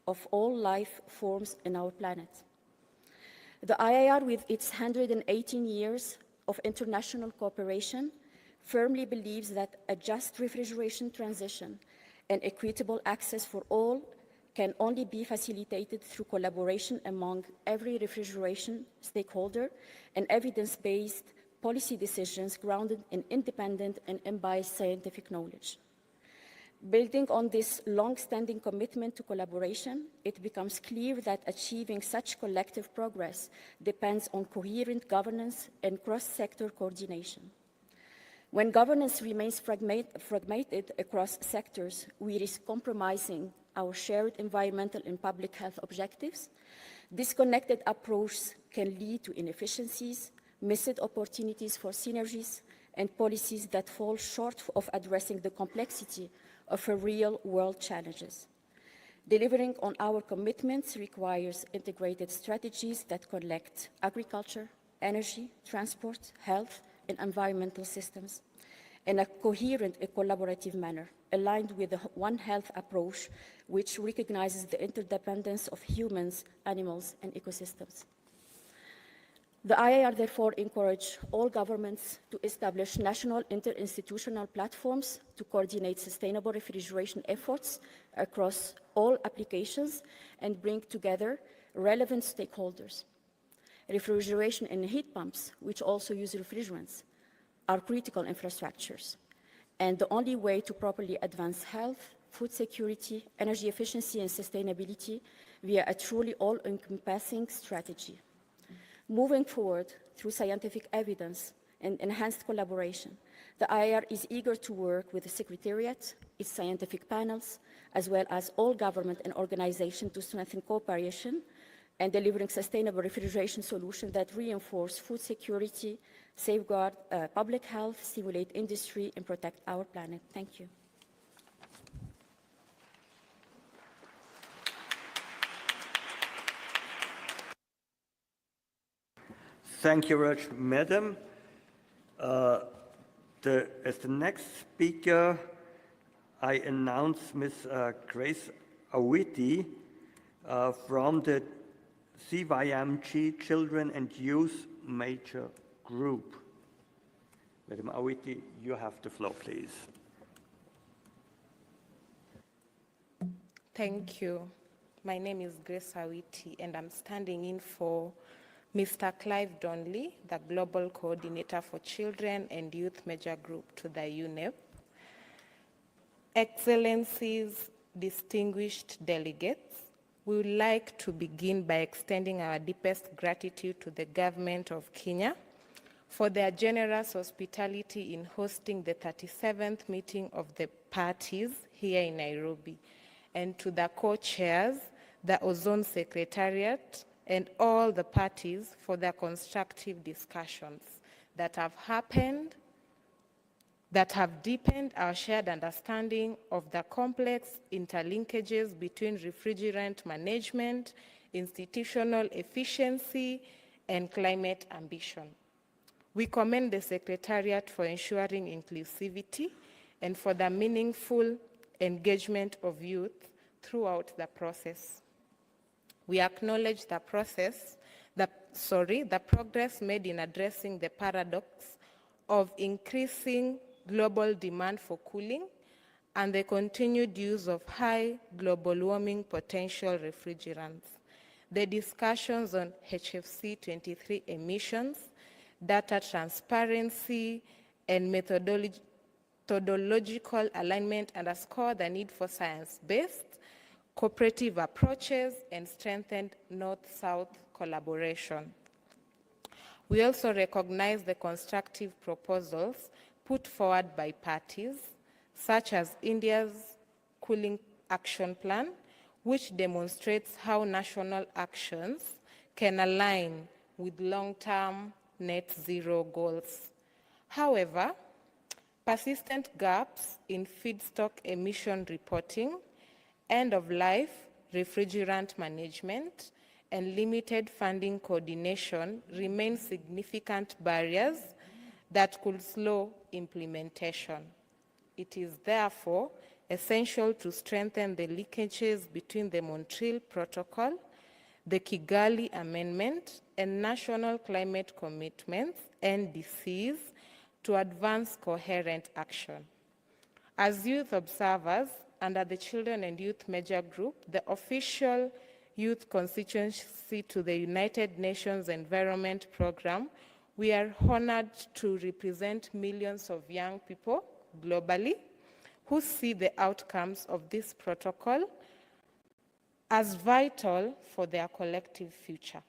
of all life forms in our planet. The IIR, with its 118 years of international cooperation, firmly believes that a just refrigeration transition and equitable access for all can only be facilitated through collaboration among every refrigeration stakeholder and evidence-based policy decisions grounded in independent and unbiased scientific knowledge. Building on this long-standing commitment to collaboration, it becomes clear that achieving such collective progress depends on coherent governance and cross-sector coordination. When governance remains fragmented across sectors, we risk compromising our shared environmental and public health objectives. Disconnected approaches can lead to inefficiencies, missed opportunities for synergies, and policies that fall short of addressing the complexity of real-world challenges. Delivering on our commitments requires integrated strategies that connect agriculture, energy, transport, health, and environmental systems in a coherent and collaborative manner, aligned with the One Health approach, which recognizes the interdependence of humans, animals, and ecosystems. The IIR therefore encourages all governments to establish national interinstitutional platforms to coordinate sustainable refrigeration efforts across all applications and bring together relevant stakeholders. Refrigeration and heat pumps, which also use refrigerants, are critical infrastructures, and the only way to properly advance health, food security, energy efficiency, and sustainability via a truly all-encompassing strategy. Moving forward through scientific evidence and enhanced collaboration, the IIR is eager to work with the Secretariat, its scientific panels, as well as all government and organizations to strengthen cooperation and delivering sustainable refrigeration solutions that reinforce food security, safeguard public health, stimulate industry, and protect our planet. Thank you. Thank you very much, Madam. As the next speaker, I announce Ms. Grace Awiti from the CYMG Children and Youth Major Group. Madam Awiti, you have the floor, please. Thank you. My name is Grace Awiti, and I'm standing in for Mr. Clive Donnelly, the Global Coordinator for Children and Youth Major Group to the UNEP. Excellencies, distinguished delegates, we would like to begin by extending our deepest gratitude to the government of Kenya for their generous hospitality in hosting the 37th meeting of the parties here in Nairobi, and to the co-chairs, the Ozone Secretariat, and all the parties for their constructive discussions that have happened, that have deepened our shared understanding of the complex interlinkages between refrigerant management, institutional efficiency, and climate ambition. We commend the Secretariat for ensuring inclusivity and for the meaningful engagement of youth throughout the process. We acknowledge the progress made in addressing the paradox of increasing global demand for cooling and the continued use of high global warming potential refrigerants. The discussions on HFC 23 emissions, data transparency, and methodological alignment underscore the need for science-based, cooperative approaches, and strengthened North-South collaboration. We also recognize the constructive proposals put forward by parties, such as India's Cooling Action Plan, which demonstrates how national actions can align with long-term net zero goals. However, persistent gaps in feedstock emission reporting, end-of-life refrigerant management, and limited funding coordination remain significant barriers that could slow implementation. It is therefore essential to strengthen the linkages between the Montreal Protocol, the Kigali Amendment, and national climate commitments, NDCs, to advance coherent action. As youth observers under the Children and Youth Major Group, the official youth constituency to the United Nations Environment Programme, we are honored to represent millions of young people globally who see the outcomes of this protocol as vital for their collective future.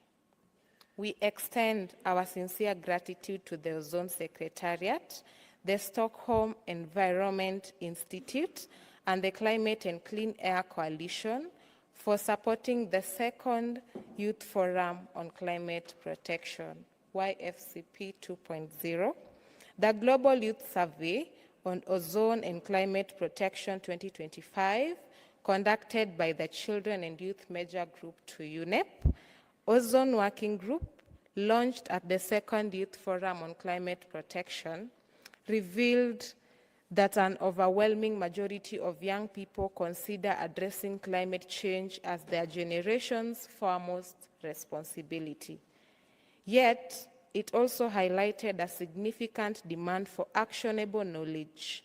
We extend our sincere gratitude to the Ozone Secretariat, the Stockholm Environment Institute, and the Climate and Clean Air Coalition for supporting the second Youth Forum on Climate Protection, YFCP 2.0, the Global Youth Survey on Ozone and Climate Protection 2025, conducted by the Children and Youth Major Group to UNEP, Ozone Working Group, launched at the second Youth Forum on Climate Protection, revealed that an overwhelming majority of young people consider addressing climate change as their generation's foremost responsibility. Yet, it also highlighted a significant demand for actionable knowledge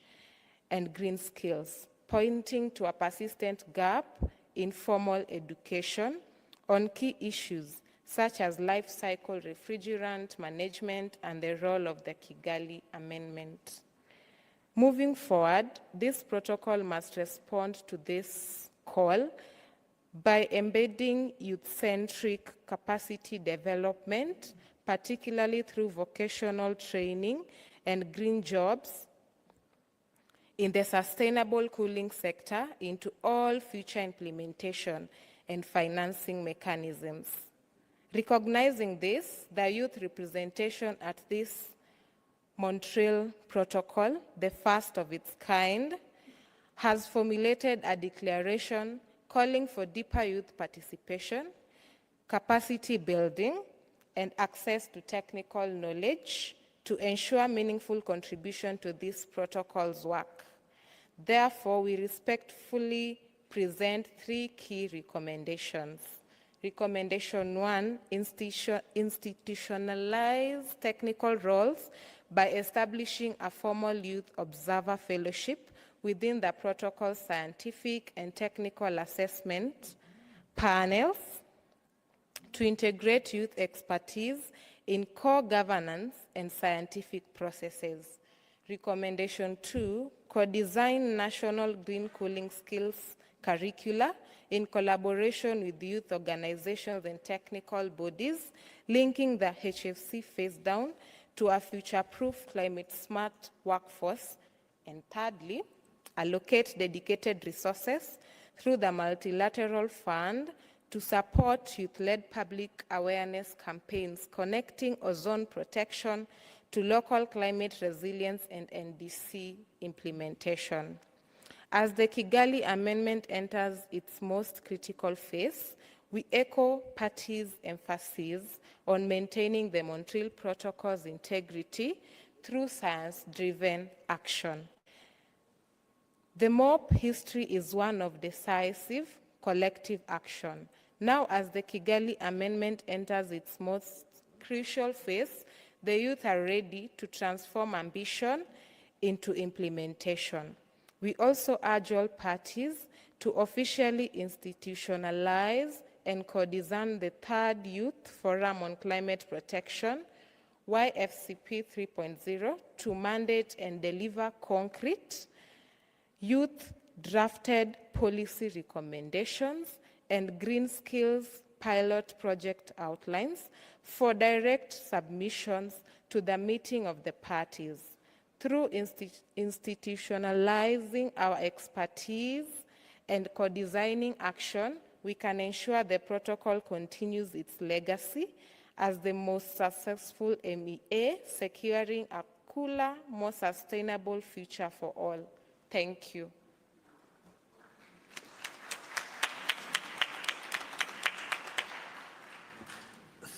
and green skills, pointing to a persistent gap in formal education on key issues such as life cycle refrigerant management and the role of the Kigali Amendment. Moving forward, this protocol must respond to this call by embedding youth-centric capacity development, particularly through vocational training and green jobs in the sustainable cooling sector into all future implementation and financing mechanisms. Recognizing this, the youth representation at this Montreal Protocol, the first of its kind, has formulated a declaration calling for deeper youth participation, capacity building, and access to technical knowledge to ensure meaningful contribution to this protocol's work. Therefore, we respectfully present three key recommendations. Recommendation 1, institutionalize technical roles by establishing a formal youth observer fellowship within the protocol's scientific and technical assessment panels to integrate youth expertise in core governance and scientific processes. Recommendation 2, co-design national green cooling skills curricula in collaboration with youth organizations and technical bodies, linking the HFC phase down to a future-proof climate-smart workforce. And thirdly, allocate dedicated resources through the Multilateral Fund to support youth-led public awareness campaigns connecting ozone protection to local climate resilience and NDC implementation. As the Kigali Amendment enters its most critical phase, we echo parties' emphasis on maintaining the Montreal Protocol's integrity through science-driven action. The MOP history is one of decisive collective action. Now, as the Kigali Amendment enters its most crucial phase, the youth are ready to transform ambition into implementation. We also urge all parties to officially institutionalize and co-design the third Youth Forum on Climate Protection, YFCP 3.0, to mandate and deliver concrete youth-drafted policy recommendations and green skills pilot project outlines for direct submissions to the meeting of the parties. Through institutionalizing our expertise and co-designing action, we can ensure the protocol continues its legacy as the most successful MEA, securing a cooler, more sustainable future for all. Thank you.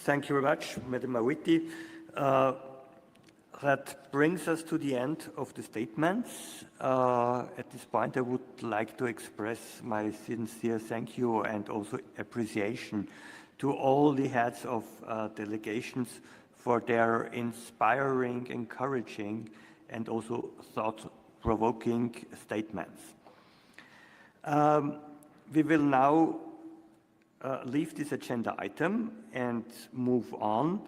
Thank you very much, Madam Awiti. That brings us to the end of the statements. At this point, I would like to express my sincere thank you and also appreciation to all the heads of delegations for their inspiring, encouraging, and also thought-provoking statements. We will now leave this agenda item and move on.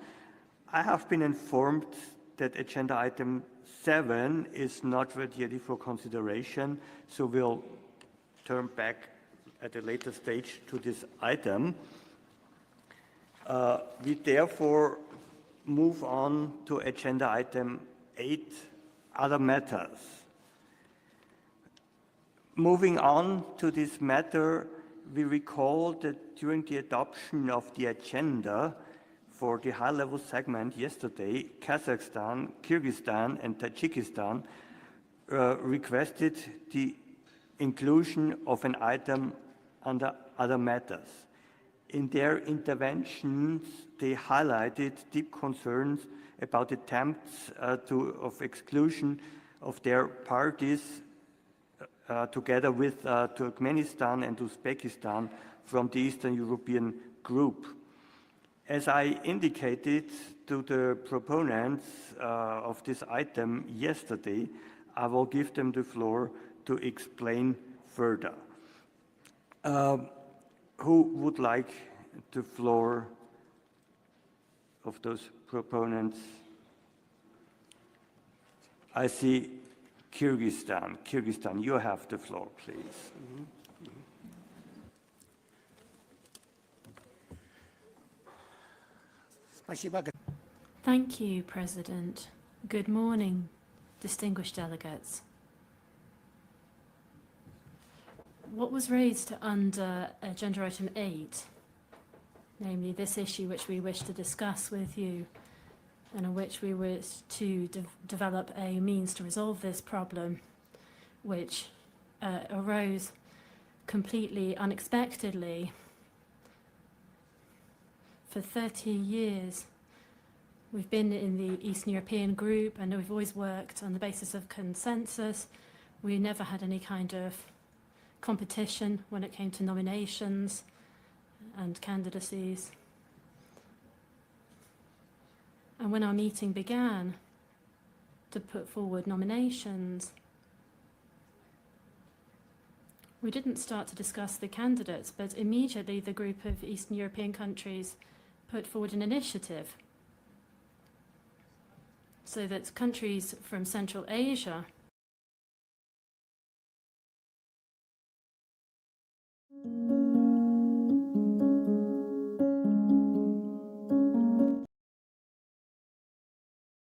I have been informed that agenda item 7 is not ready for consideration, so we'll turn back at a later stage to this item. We therefore move on to agenda item 8, other matters. Moving on to this matter, we recall that during the adoption of the agenda for the high-level segment yesterday, Kazakhstan, Kyrgyzstan, and Tajikistan requested the inclusion of an item under other matters. In their interventions, they highlighted deep concerns about attempts of exclusion of their parties together with Turkmenistan and Uzbekistan from the Eastern European group. As I indicated to the proponents of this item yesterday, I will give them the floor to explain further. Who would like the floor of those proponents? I see Kyrgyzstan. Kyrgyzstan, you have the floor, please. Thank you, President. Good morning, distinguished delegates. What was raised under agenda item 8, namely this issue which we wish to discuss with you and in which we wish to develop a means to resolve this problem, which arose completely unexpectedly. For 30 years, we've been in the Eastern European group and we've always worked on the basis of consensus. We never had any kind of competition when it came to nominations and candidacies. And when our meeting began to put forward nominations, we didn't start to discuss the candidates, but immediately the group of Eastern European countries put forward an initiative so that countries from Central Asia